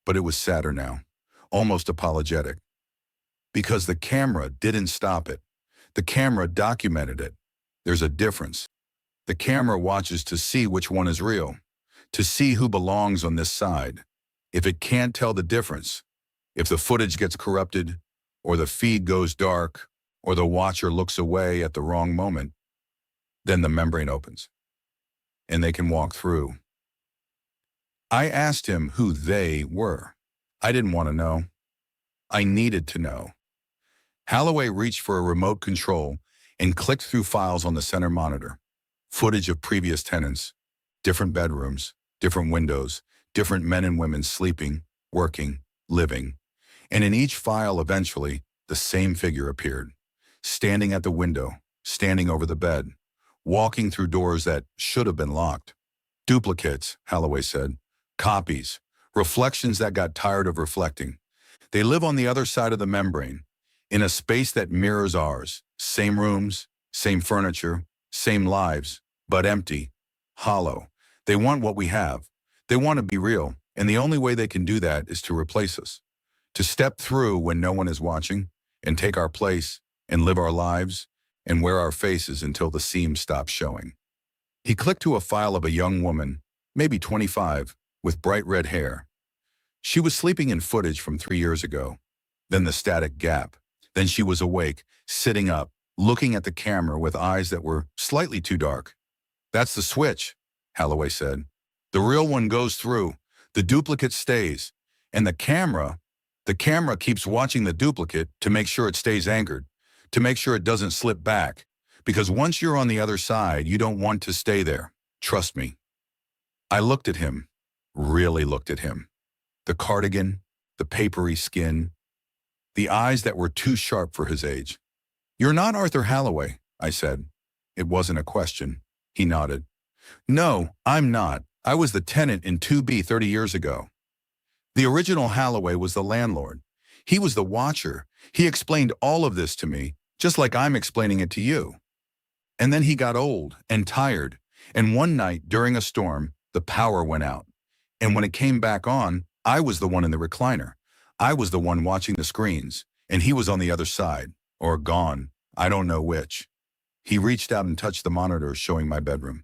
but it was sadder now, almost apologetic. "Because the camera didn't stop it. The camera documented it. There's a difference. The camera watches to see which one is real, to see who belongs on this side. If it can't tell the difference, if the footage gets corrupted, or the feed goes dark, or the watcher looks away at the wrong moment, then the membrane opens, and they can walk through." I asked him who they were. I didn't want to know. I needed to know. Halloway reached for a remote control and clicked through files on the center monitor. Footage of previous tenants, Different bedrooms, different windows, different men and women sleeping, working, living. And in each file, eventually, the same figure appeared. Standing at the window, standing over the bed, walking through doors that should have been locked. Duplicates, Halloway said. Copies. Reflections that got tired of reflecting. They live on the other side of the membrane, in a space that mirrors ours. Same rooms, same furniture, same lives, but empty, hollow. They want what we have. They want to be real, and the only way they can do that is to replace us. To step through when no one is watching, and take our place, and live our lives, and wear our faces until the seams stop showing. He clicked to a file of a young woman, maybe 25, with bright red hair. She was sleeping in footage from 3 years ago. Then the static gap. Then she was awake, sitting up, looking at the camera with eyes that were slightly too dark. That's the switch, Halloway said. The real one goes through, the duplicate stays, and the camera keeps watching the duplicate to make sure it stays anchored, to make sure it doesn't slip back. Because once you're on the other side, you don't want to stay there. Trust me. I looked at him, really looked at him. The cardigan, the papery skin, the eyes that were too sharp for his age. You're not Arthur Halloway, I said. It wasn't a question. He nodded. No, I'm not. I was the tenant in 2B 30 years ago. The original Halloway was the landlord. He was the watcher. He explained all of this to me, just like I'm explaining it to you. And then he got old and tired, and one night during a storm, the power went out. And when it came back on, I was the one in the recliner. I was the one watching the screens, and he was on the other side, or gone. I don't know which. He reached out and touched the monitor showing my bedroom.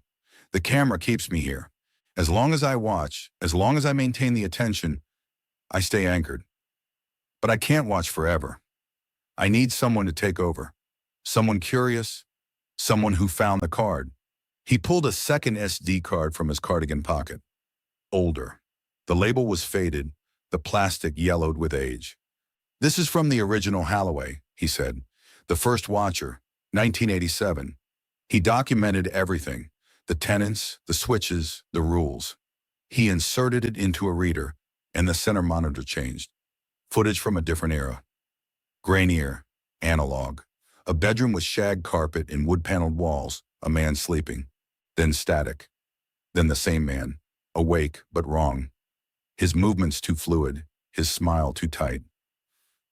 The camera keeps me here. As long as I watch, as long as I maintain the attention, I stay anchored. But I can't watch forever. I need someone to take over. Someone curious, someone who found the card. He pulled a second SD card from his cardigan pocket. Older. The label was faded, the plastic yellowed with age. This is from the original Halloway, he said. The first watcher, 1987. He documented everything, the tenants, the switches, the rules. He inserted it into a reader, and the center monitor changed. Footage from a different era. Grainier, analog. A bedroom with shag carpet and wood-paneled walls, a man sleeping. Then static. Then the same man, awake but wrong. His movements too fluid, his smile too tight.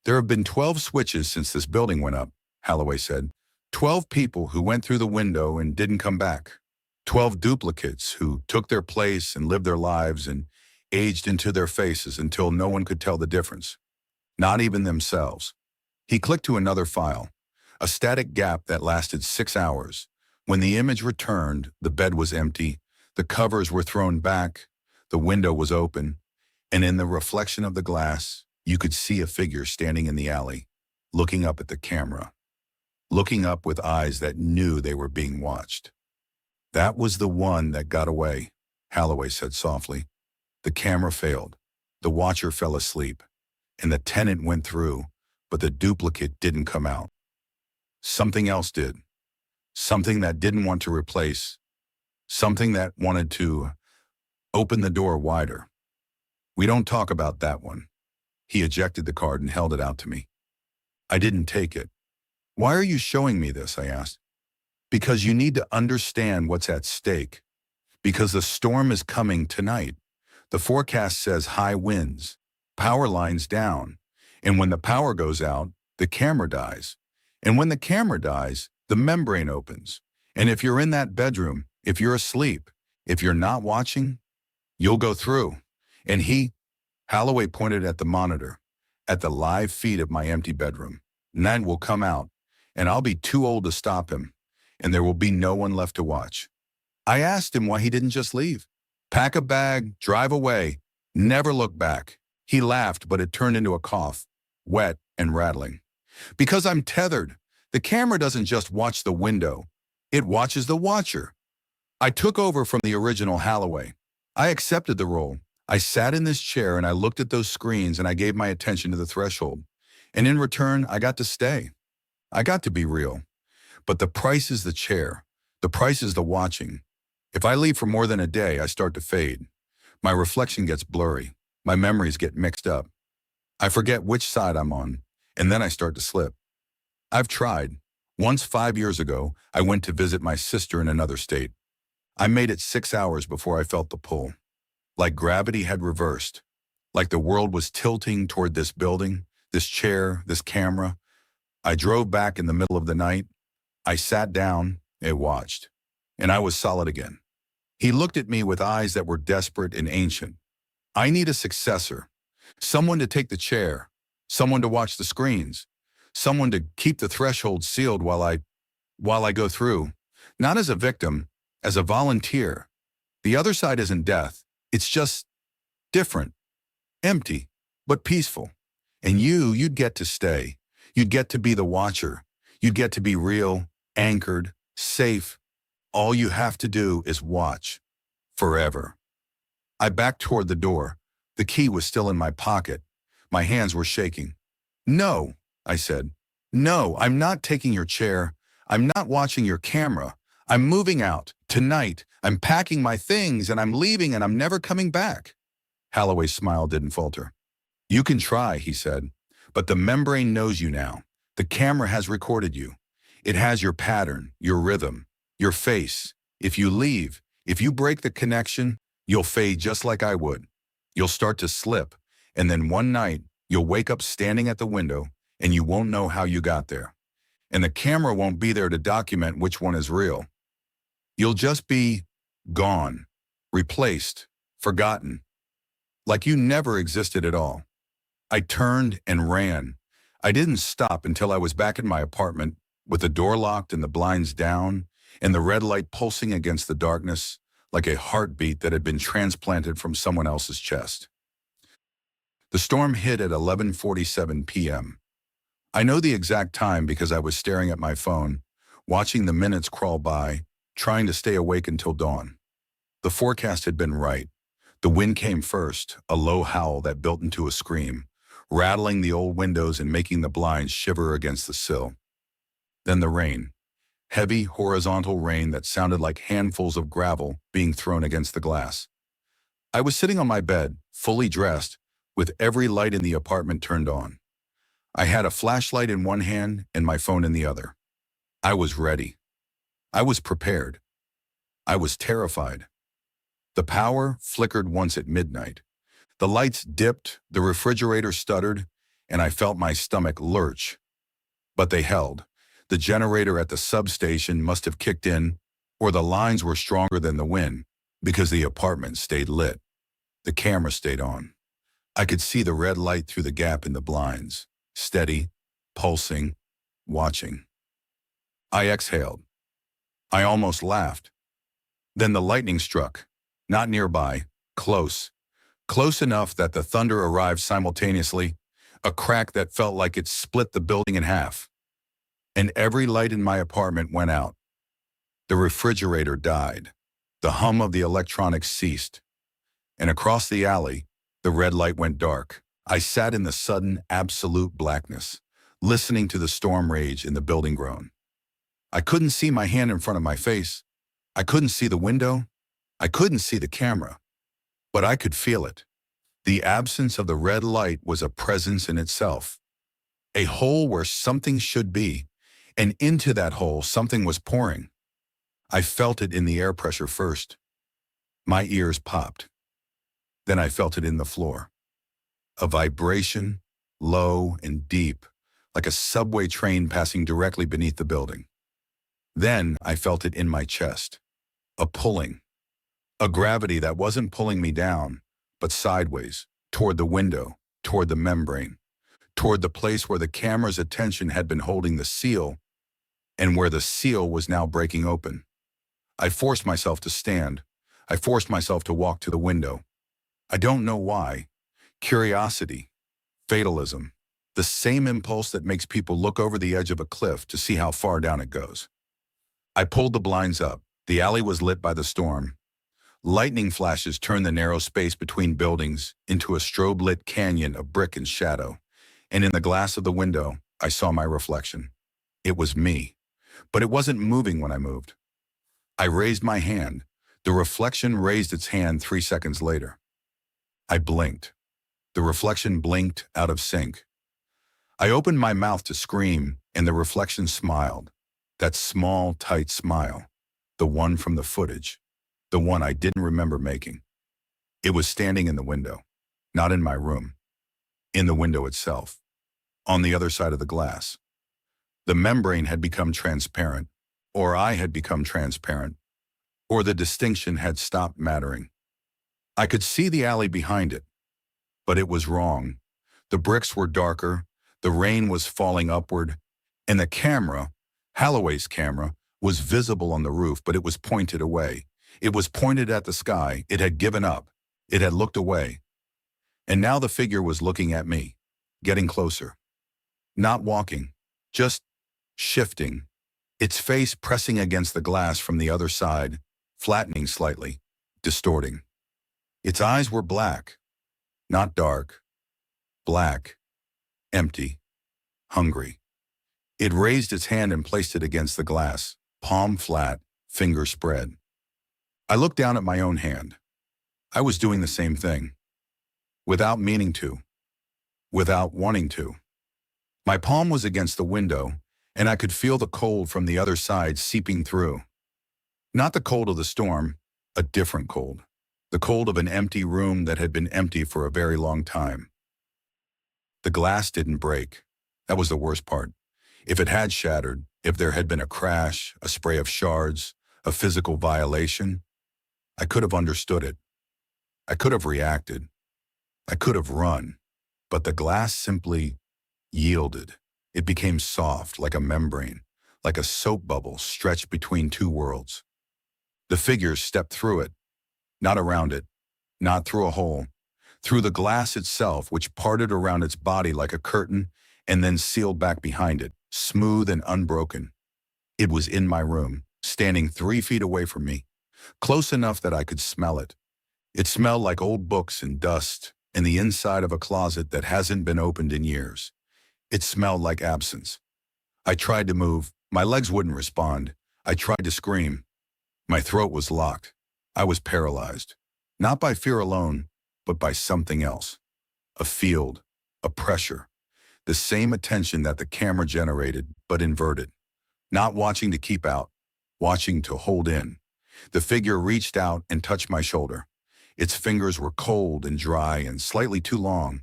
There have been 12 switches since this building went up, Halloway said. 12 people who went through the window and didn't come back. 12 duplicates who took their place and lived their lives and aged into their faces until no one could tell the difference. Not even themselves. He clicked to another file, a static gap that lasted 6 hours. When the image returned, the bed was empty, the covers were thrown back, the window was open, and in the reflection of the glass, you could see a figure standing in the alley, looking up at the camera, looking up with eyes that knew they were being watched. That was the one that got away, Halloway said softly. The camera failed, the watcher fell asleep, and the tenant went through, but the duplicate didn't come out. Something else did. Something that didn't want to replace. Something that wanted to open the door wider. We don't talk about that one. He ejected the card and held it out to me. I didn't take it. Why are you showing me this? I asked. Because you need to understand what's at stake. Because the storm is coming tonight. The forecast says high winds, power lines down. And when the power goes out, the camera dies. And when the camera dies, the membrane opens. And if you're in that bedroom, if you're asleep, if you're not watching, you'll go through. And Halloway pointed at the monitor, at the live feed of my empty bedroom. Night will come out, and I'll be too old to stop him, and there will be no one left to watch. I asked him why he didn't just leave. Pack a bag, drive away, never look back. He laughed, but it turned into a cough, wet and rattling. Because I'm tethered. The camera doesn't just watch the window. It watches the watcher. I took over from the original Halloway. I accepted the role. I sat in this chair and I looked at those screens and I gave my attention to the threshold. And in return, I got to stay. I got to be real. But the price is the chair. The price is the watching. If I leave for more than a day, I start to fade. My reflection gets blurry. My memories get mixed up. I forget which side I'm on, and then I start to slip. I've tried. Once 5 years ago, I went to visit my sister in another state. I made it 6 hours before I felt the pull. Like gravity had reversed. Like the world was tilting toward this building, this chair, this camera. I drove back in the middle of the night. I sat down and watched. And I was solid again. He looked at me with eyes that were desperate and ancient. I need a successor. Someone to take the chair. Someone to watch the screens. Someone to keep the threshold sealed while I go through. Not as a victim, as a volunteer. The other side isn't death. It's just different, empty, but peaceful. And you'd get to stay. You'd get to be the watcher. You'd get to be real, anchored, safe. All you have to do is watch. Forever. I backed toward the door. The key was still in my pocket. My hands were shaking. No, I said. No, I'm not taking your chair. I'm not watching your camera. I'm moving out. Tonight. I'm packing my things and I'm leaving and I'm never coming back. Halloway's smile didn't falter. You can try, he said, but the membrane knows you now. The camera has recorded you. It has your pattern, your rhythm, your face. If you leave, if you break the connection, you'll fade just like I would. You'll start to slip, and then one night, you'll wake up standing at the window, and you won't know how you got there. And the camera won't be there to document which one is real. You'll just be gone, replaced, forgotten, like you never existed at all. I turned and ran. I didn't stop until I was back in my apartment, with the door locked and the blinds down, and the red light pulsing against the darkness, like a heartbeat that had been transplanted from someone else's chest. The storm hit at 11:47 p.m. I know the exact time because I was staring at my phone, watching the minutes crawl by, trying to stay awake until dawn. The forecast had been right. The wind came first, a low howl that built into a scream, rattling the old windows and making the blinds shiver against the sill. Then the rain. Heavy, horizontal rain that sounded like handfuls of gravel being thrown against the glass. I was sitting on my bed, fully dressed, with every light in the apartment turned on. I had a flashlight in one hand and my phone in the other. I was ready. I was prepared. I was terrified. The power flickered once at midnight. The lights dipped, the refrigerator stuttered, and I felt my stomach lurch. But they held. The generator at the substation must have kicked in, or the lines were stronger than the wind, because the apartment stayed lit. The camera stayed on. I could see the red light through the gap in the blinds, steady, pulsing, watching. I exhaled. I almost laughed. Then the lightning struck, not nearby, close. Close enough that the thunder arrived simultaneously, a crack that felt like it split the building in half. And every light in my apartment went out. The refrigerator died. The hum of the electronics ceased. And across the alley, the red light went dark. I sat in the sudden, absolute blackness, listening to the storm rage in the building groan. I couldn't see my hand in front of my face. I couldn't see the window. I couldn't see the camera. But I could feel it. The absence of the red light was a presence in itself. A hole where something should be, and into that hole something was pouring. I felt it in the air pressure first. My ears popped. Then I felt it in the floor. A vibration, low and deep, like a subway train passing directly beneath the building. Then I felt it in my chest. A pulling. A gravity that wasn't pulling me down, but sideways, toward the window, toward the membrane, toward the place where the camera's attention had been holding the seal, and where the seal was now breaking open. I forced myself to stand. I forced myself to walk to the window. I don't know why. Curiosity, fatalism, the same impulse that makes people look over the edge of a cliff to see how far down it goes. I pulled the blinds up. The alley was lit by the storm. Lightning flashes turned the narrow space between buildings into a strobe-lit canyon of brick and shadow. And in the glass of the window, I saw my reflection. It was me. But it wasn't moving when I moved. I raised my hand. The reflection raised its hand 3 seconds later. I blinked. The reflection blinked out of sync. I opened my mouth to scream, and the reflection smiled. That small, tight smile. The one from the footage. The one I didn't remember making. It was standing in the window. Not in my room. In the window itself. On the other side of the glass. The membrane had become transparent. Or I had become transparent. Or the distinction had stopped mattering. I could see the alley behind it. But it was wrong. The bricks were darker. The rain was falling upward. And the camera, Halloway's camera, was visible on the roof, but it was pointed away. It was pointed at the sky. It had given up. It had looked away. And now the figure was looking at me, getting closer. Not walking, just shifting. Its face pressing against the glass from the other side, flattening slightly, distorting. Its eyes were black, not dark. Black, empty, hungry. It raised its hand and placed it against the glass, palm flat, finger spread. I looked down at my own hand. I was doing the same thing. Without meaning to. Without wanting to. My palm was against the window, and I could feel the cold from the other side seeping through. Not the cold of the storm, a different cold. The cold of an empty room that had been empty for a very long time. The glass didn't break. That was the worst part. If it had shattered, if there had been a crash, a spray of shards, a physical violation, I could have understood it. I could have reacted. I could have run. But the glass simply yielded. It became soft, like a membrane, like a soap bubble stretched between two worlds. The figure stepped through it, not around it, not through a hole, through the glass itself, which parted around its body like a curtain and then sealed back behind it, smooth and unbroken. It was in my room, standing 3 feet away from me, close enough that I could smell it. It smelled like old books and dust and the inside of a closet that hasn't been opened in years. It smelled like absence. I tried to move. My legs wouldn't respond. I tried to scream. My throat was locked. I was paralyzed. Not by fear alone, but by something else. A field, a pressure. The same attention that the camera generated, but inverted. Not watching to keep out, watching to hold in. The figure reached out and touched my shoulder. Its fingers were cold and dry and slightly too long.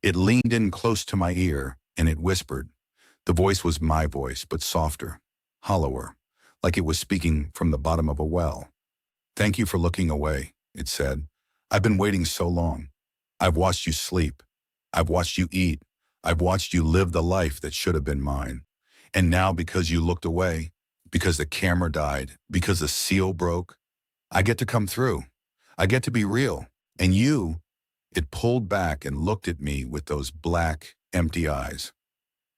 It leaned in close to my ear, and it whispered. The voice was my voice, but softer, hollower, like it was speaking from the bottom of a well. "Thank you for looking away," it said. "I've been waiting so long. I've watched you sleep. I've watched you eat. I've watched you live the life that should have been mine. And now because you looked away, because the camera died, because the seal broke, I get to come through. I get to be real. And you," it pulled back and looked at me with those black, empty eyes.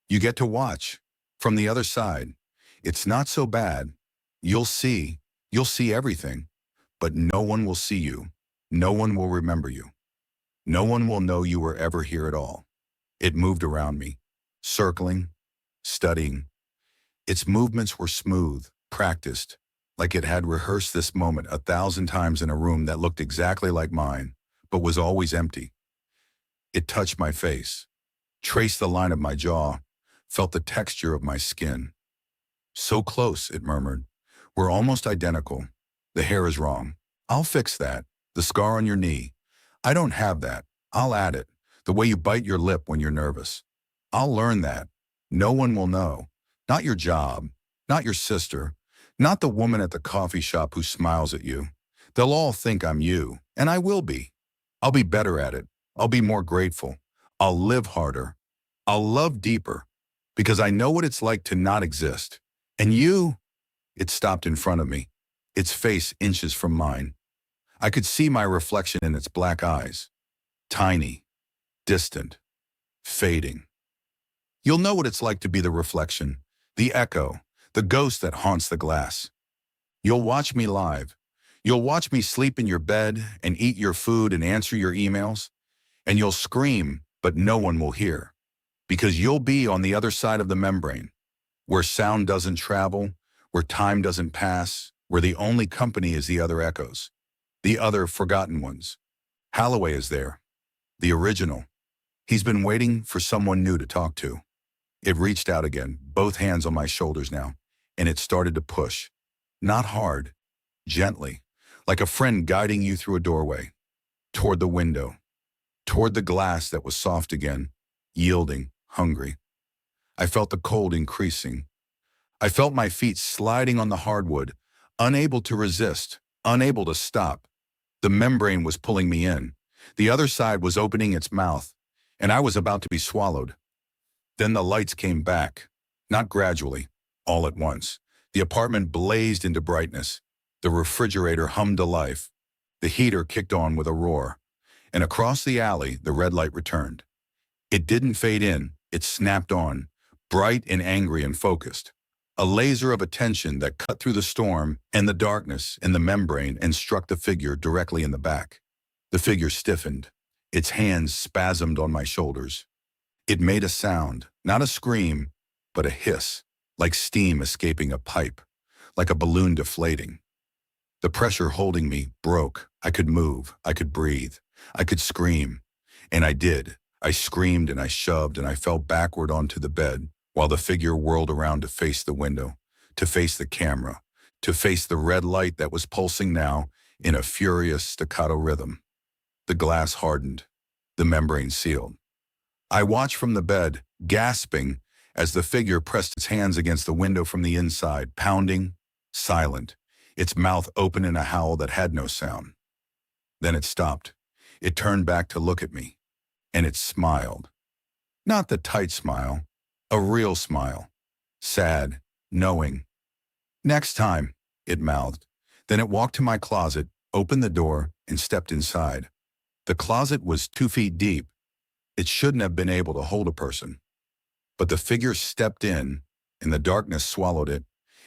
"You get to watch. From the other side. It's not so bad. You'll see everything. But no one will see you. No one will remember you. No one will know you were ever here at all." It moved around me, circling, studying. Its movements were smooth, practiced, like it had rehearsed this moment 1,000 times in a room that looked exactly like mine, but was always empty. It touched my face, traced the line of my jaw, felt the texture of my skin. "So close," it murmured. "We're almost identical. The hair is wrong. I'll fix that. The scar on your knee. I don't have that. I'll add it. The way you bite your lip when you're nervous. I'll learn that. No one will know. Not your job. Not your sister. Not the woman at the coffee shop who smiles at you. They'll all think I'm you, and I will be. I'll be better at it. I'll be more grateful. I'll live harder. I'll love deeper. Because I know what it's like to not exist. And you," it stopped in front of me, its face inches from mine. I could see my reflection in its black eyes. Tiny, distant, fading. "You'll know what it's like to be the reflection, the echo, the ghost that haunts the glass. You'll watch me live. You'll watch me sleep in your bed and eat your food and answer your emails. And you'll scream, but no one will hear. Because you'll be on the other side of the membrane, where sound doesn't travel, where time doesn't pass, where the only company is the other echoes, the other forgotten ones. Halloway is there, the original. He's been waiting for someone new to talk to. It reached out again, both hands on my shoulders now, and it started to push. Not hard, gently, like a friend guiding you through a doorway, toward the window, toward the glass that was soft again, yielding, hungry. I felt the cold increasing. I felt my feet sliding on the hardwood, unable to resist, unable to stop. The membrane was pulling me in. The other side was opening its mouth, and I was about to be swallowed. Then the lights came back, not gradually, all at once. The apartment blazed into brightness. The refrigerator hummed to life. The heater kicked on with a roar. And across the alley, the red light returned. It didn't fade in, it snapped on, bright and angry and focused. A laser of attention that cut through the storm and the darkness and the membrane and struck the figure directly in the back. The figure stiffened. Its hands spasmed on my shoulders. It made a sound, not a scream, but a hiss, like steam escaping a pipe, like a balloon deflating. The pressure holding me broke. I could move, I could breathe, I could scream. And I did. I screamed and I shoved and I fell backward onto the bed while the figure whirled around to face the window, to face the camera, to face the red light that was pulsing now in a furious staccato rhythm. The glass hardened, the membrane sealed. I watched from the bed, gasping, as the figure pressed its hands against the window from the inside, pounding, silent, its mouth open in a howl that had no sound. Then it stopped. It turned back to look at me, and it smiled. Not the tight smile, a real smile, sad, knowing. "Next time," it mouthed. Then it walked to my closet, opened the door, and stepped inside. The closet was 2 feet deep. It shouldn't have been able to hold a person. But the figure stepped in, and the darkness swallowed it,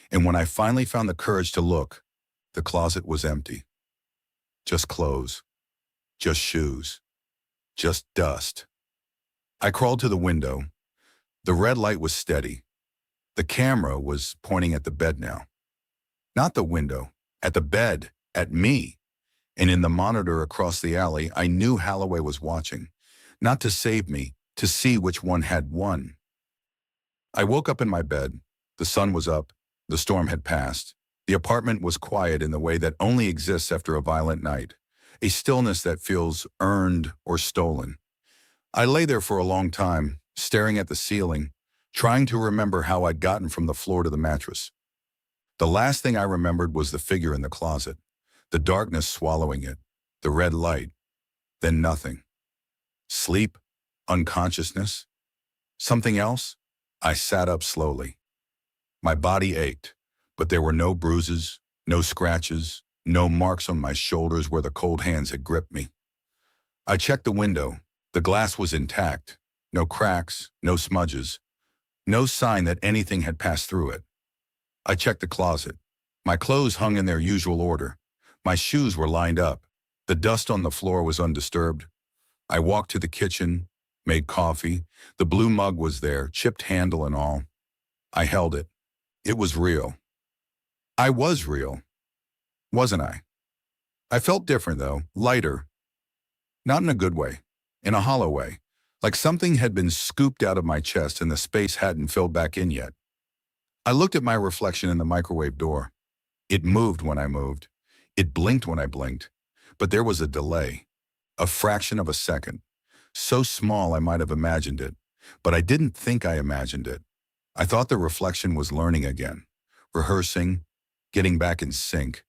and when I finally found the courage to look, the closet was empty. Just clothes, just shoes, just dust. I crawled to the window. The red light was steady. The camera was pointing at the bed now. Not the window, at the bed, at me. And in the monitor across the alley, I knew Halloway was watching, not to save me, to see which one had won. I woke up in my bed. The sun was up. The storm had passed. The apartment was quiet in the way that only exists after a violent night, a stillness that feels earned or stolen. I lay there for a long time, staring at the ceiling, trying to remember how I'd gotten from the floor to the mattress. The last thing I remembered was the figure in the closet, the darkness swallowing it, the red light, then nothing. Sleep, unconsciousness, something else? I sat up slowly. My body ached, but there were no bruises, no scratches, no marks on my shoulders where the cold hands had gripped me. I checked the window. The glass was intact. No cracks, no smudges, no sign that anything had passed through it. I checked the closet. My clothes hung in their usual order. My shoes were lined up. The dust on the floor was undisturbed. I walked to the kitchen, made coffee. The blue mug was there, chipped handle and all. I held it. It was real. I was real, wasn't I? I felt different though, lighter. Not in a good way, in a hollow way. Like something had been scooped out of my chest and the space hadn't filled back in yet. I looked at my reflection in the microwave door. It moved when I moved. It blinked when I blinked. But there was a delay, a fraction of a second. So small I might have imagined it, but I didn't think I imagined it. I thought the reflection was learning again, rehearsing, getting back in sync.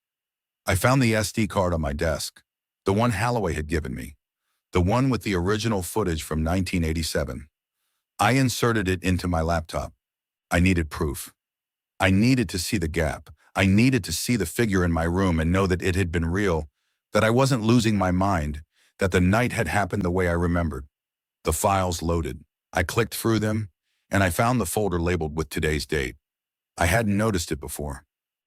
I found the SD card on my desk, the one Halloway had given me. The one with the original footage from 1987. I inserted it into my laptop. I needed proof. I needed to see the gap. I needed to see the figure in my room and know that it had been real, that I wasn't losing my mind, that the night had happened the way I remembered. The files loaded. I clicked through them, and I found the folder labeled with today's date. I hadn't noticed it before.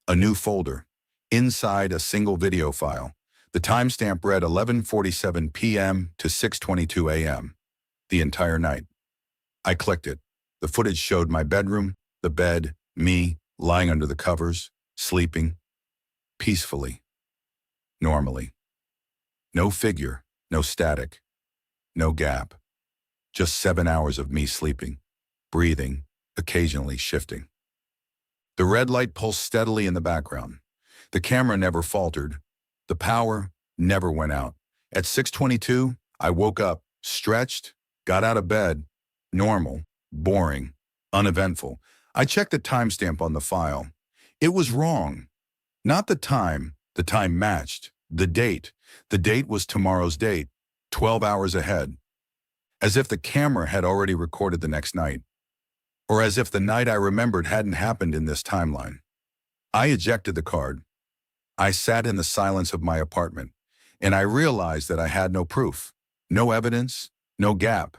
A new folder. Inside a single video file. The timestamp read 11:47 p.m. to 6:22 a.m. The entire night. I clicked it. The footage showed my bedroom, the bed, me, lying under the covers, sleeping. peacefully, normally. No figure, no static, no gap. Just 7 hours of me sleeping, breathing, occasionally shifting. The red light pulsed steadily in the background. The camera never faltered. The power never went out. At 6:22, I woke up, stretched, got out of bed. Normal, boring, uneventful. I checked the timestamp on the file. It was wrong. Not the time matched. The date. The date was tomorrow's date, 12 hours ahead. As if the camera had already recorded the next night. Or as if the night I remembered hadn't happened in this timeline. I ejected the card. I sat in the silence of my apartment, and I realized that I had no proof, no evidence, no gap.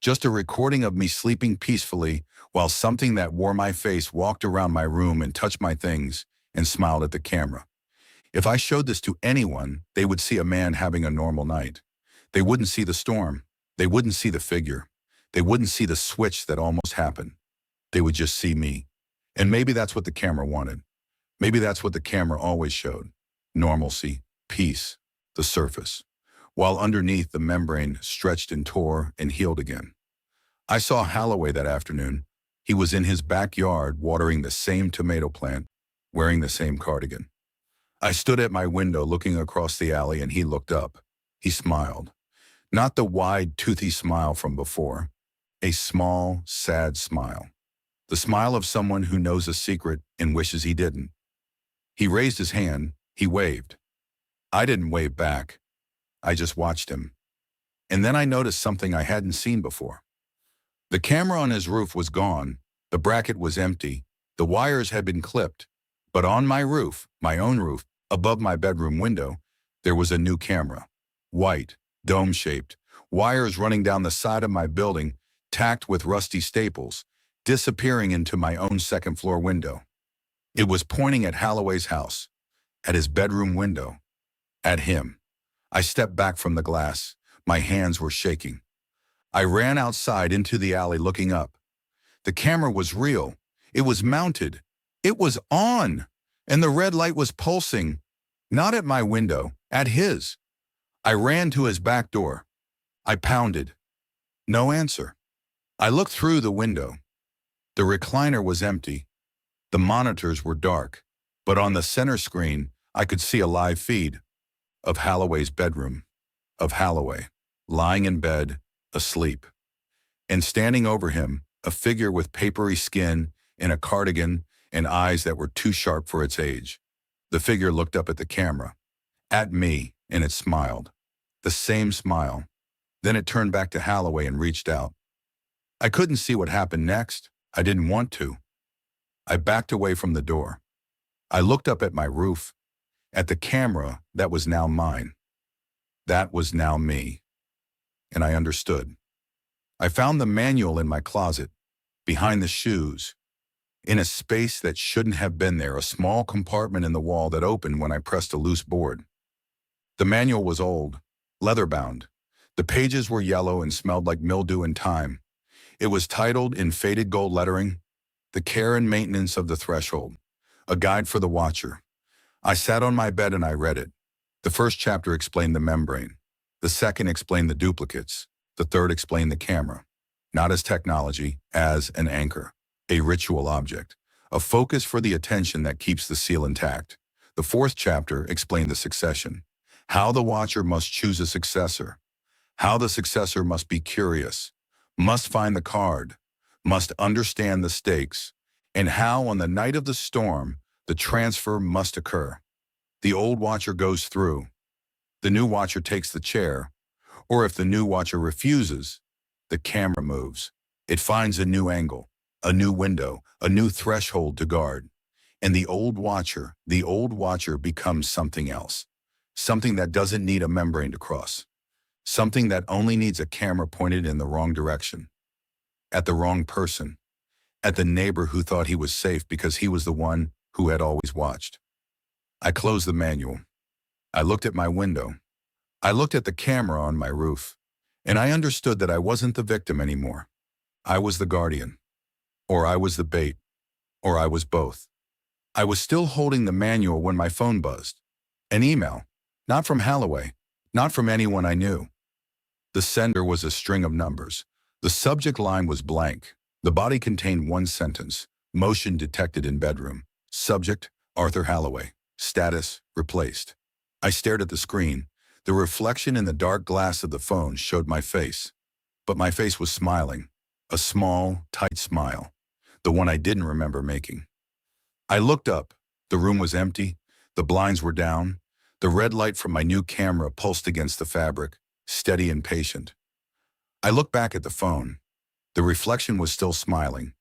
Just a recording of me sleeping peacefully while something that wore my face walked around my room and touched my things and smiled at the camera. If I showed this to anyone, they would see a man having a normal night. They wouldn't see the storm. They wouldn't see the figure. They wouldn't see the switch that almost happened. They would just see me. And maybe that's what the camera wanted. Maybe that's what the camera always showed. Normalcy, peace, the surface. While underneath, the membrane stretched and tore and healed again. I saw Halloway that afternoon. He was in his backyard watering the same tomato plant, wearing the same cardigan. I stood at my window looking across the alley and he looked up. He smiled. Not the wide, toothy smile from before. A small, sad smile. The smile of someone who knows a secret and wishes he didn't. He raised his hand. He waved. I didn't wave back. I just watched him. And then I noticed something I hadn't seen before. The camera on his roof was gone. The bracket was empty. The wires had been clipped. But on my roof, my own roof, above my bedroom window, there was a new camera. White, dome-shaped, wires running down the side of my building, tacked with rusty staples, disappearing into my own second-floor window. It was pointing at Halloway's house, at his bedroom window, at him. I stepped back from the glass. My hands were shaking. I ran outside into the alley looking up. The camera was real. It was mounted. It was on. And the red light was pulsing. Not at my window, at his. I ran to his back door. I pounded. No answer. I looked through the window. The recliner was empty. The monitors were dark. But on the center screen, I could see a live feed of Halloway's bedroom, of Halloway, lying in bed, asleep. And standing over him, a figure with papery skin in a cardigan and eyes that were too sharp for its age. The figure looked up at the camera, at me, and it smiled. The same smile. Then it turned back to Halloway and reached out. I couldn't see what happened next. I didn't want to. I backed away from the door. I looked up at my roof, at the camera that was now mine. That was now me. And I understood. I found the manual in my closet, behind the shoes, in a space that shouldn't have been there, a small compartment in the wall that opened when I pressed a loose board. The manual was old, leather-bound. The pages were yellow and smelled like mildew and time. It was titled in faded gold lettering, The Care and Maintenance of the Threshold, a guide for the watcher. I sat on my bed and I read it. The first chapter explained the membrane. The second explained the duplicates. The third explained the camera, not as technology, as an anchor, a ritual object, a focus for the attention that keeps the seal intact. The fourth chapter explained the succession, how the watcher must choose a successor, how the successor must be curious, must find the card, must understand the stakes, and how on the night of the storm, the transfer must occur. The old watcher goes through. The new watcher takes the chair, or if the new watcher refuses, the camera moves. It finds a new angle, a new window, a new threshold to guard. And the old watcher becomes something else, something that doesn't need a membrane to cross, something that only needs a camera pointed in the wrong direction, at the wrong person, at the neighbor who thought he was safe because he was the one who had always watched. I closed the manual. I looked at my window. I looked at the camera on my roof, and I understood that I wasn't the victim anymore. I was the guardian, or I was the bait, or I was both. I was still holding the manual when my phone buzzed. An email. Not from Halloway. Not from anyone I knew. The sender was a string of numbers. The subject line was blank. The body contained one sentence. Motion detected in bedroom. Subject, Arthur Halloway. Status, replaced. I stared at the screen. The reflection in the dark glass of the phone showed my face. But my face was smiling. A small, tight smile. The one I didn't remember making. I looked up. The room was empty. The blinds were down. The red light from my new camera pulsed against the fabric, steady and patient. I looked back at the phone. The reflection was still smiling.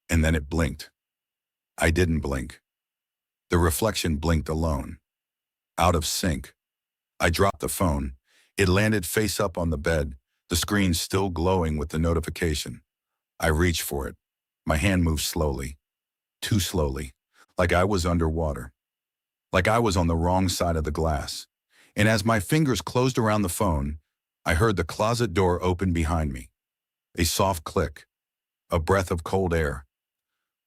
And then it blinked. I didn't blink. The reflection blinked alone. Out of sync. I dropped the phone. It landed face up on the bed, the screen still glowing with the notification. I reached for it. My hand moved slowly. Too slowly. Like I was underwater. Like I was on the wrong side of the glass. And as my fingers closed around the phone, I heard the closet door open behind me. A soft click. A breath of cold air.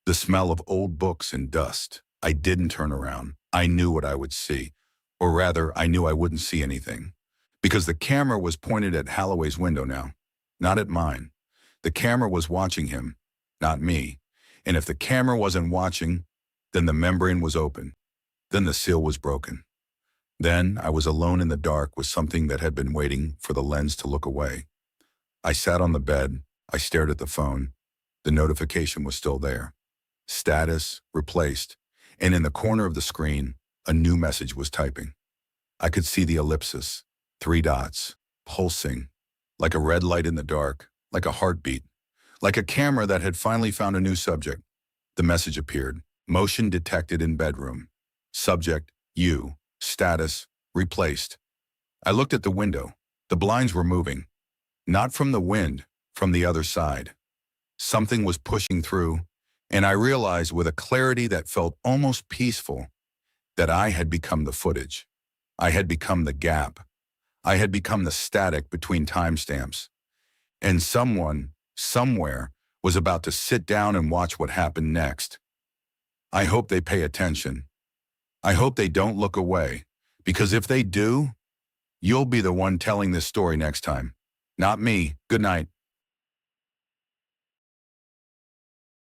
The smell of old books and dust. I didn't turn around. I knew what I would see. Or rather, I knew I wouldn't see anything. Because the camera was pointed at Halloway's window now. Not at mine. The camera was watching him, not me. And if the camera wasn't watching, then the membrane was open. Then the seal was broken. Then I was alone in the dark with something that had been waiting for the lens to look away. I sat on the bed. I stared at the phone. The notification was still there. Status, replaced. And in the corner of the screen, a new message was typing. I could see the ellipsis, 3 dots, pulsing, like a red light in the dark, like a heartbeat, like a camera that had finally found a new subject. The message appeared. Motion detected in bedroom. Subject, you. Status, replaced. I looked at the window. The blinds were moving. Not from the wind, from the other side. Something was pushing through, and I realized with a clarity that felt almost peaceful that I had become the footage. I had become the gap. I had become the static between timestamps. And someone, somewhere, was about to sit down and watch what happened next. I hope they pay attention. I hope they don't look away, because if they do, you'll be the one telling this story next time. Not me. Good night.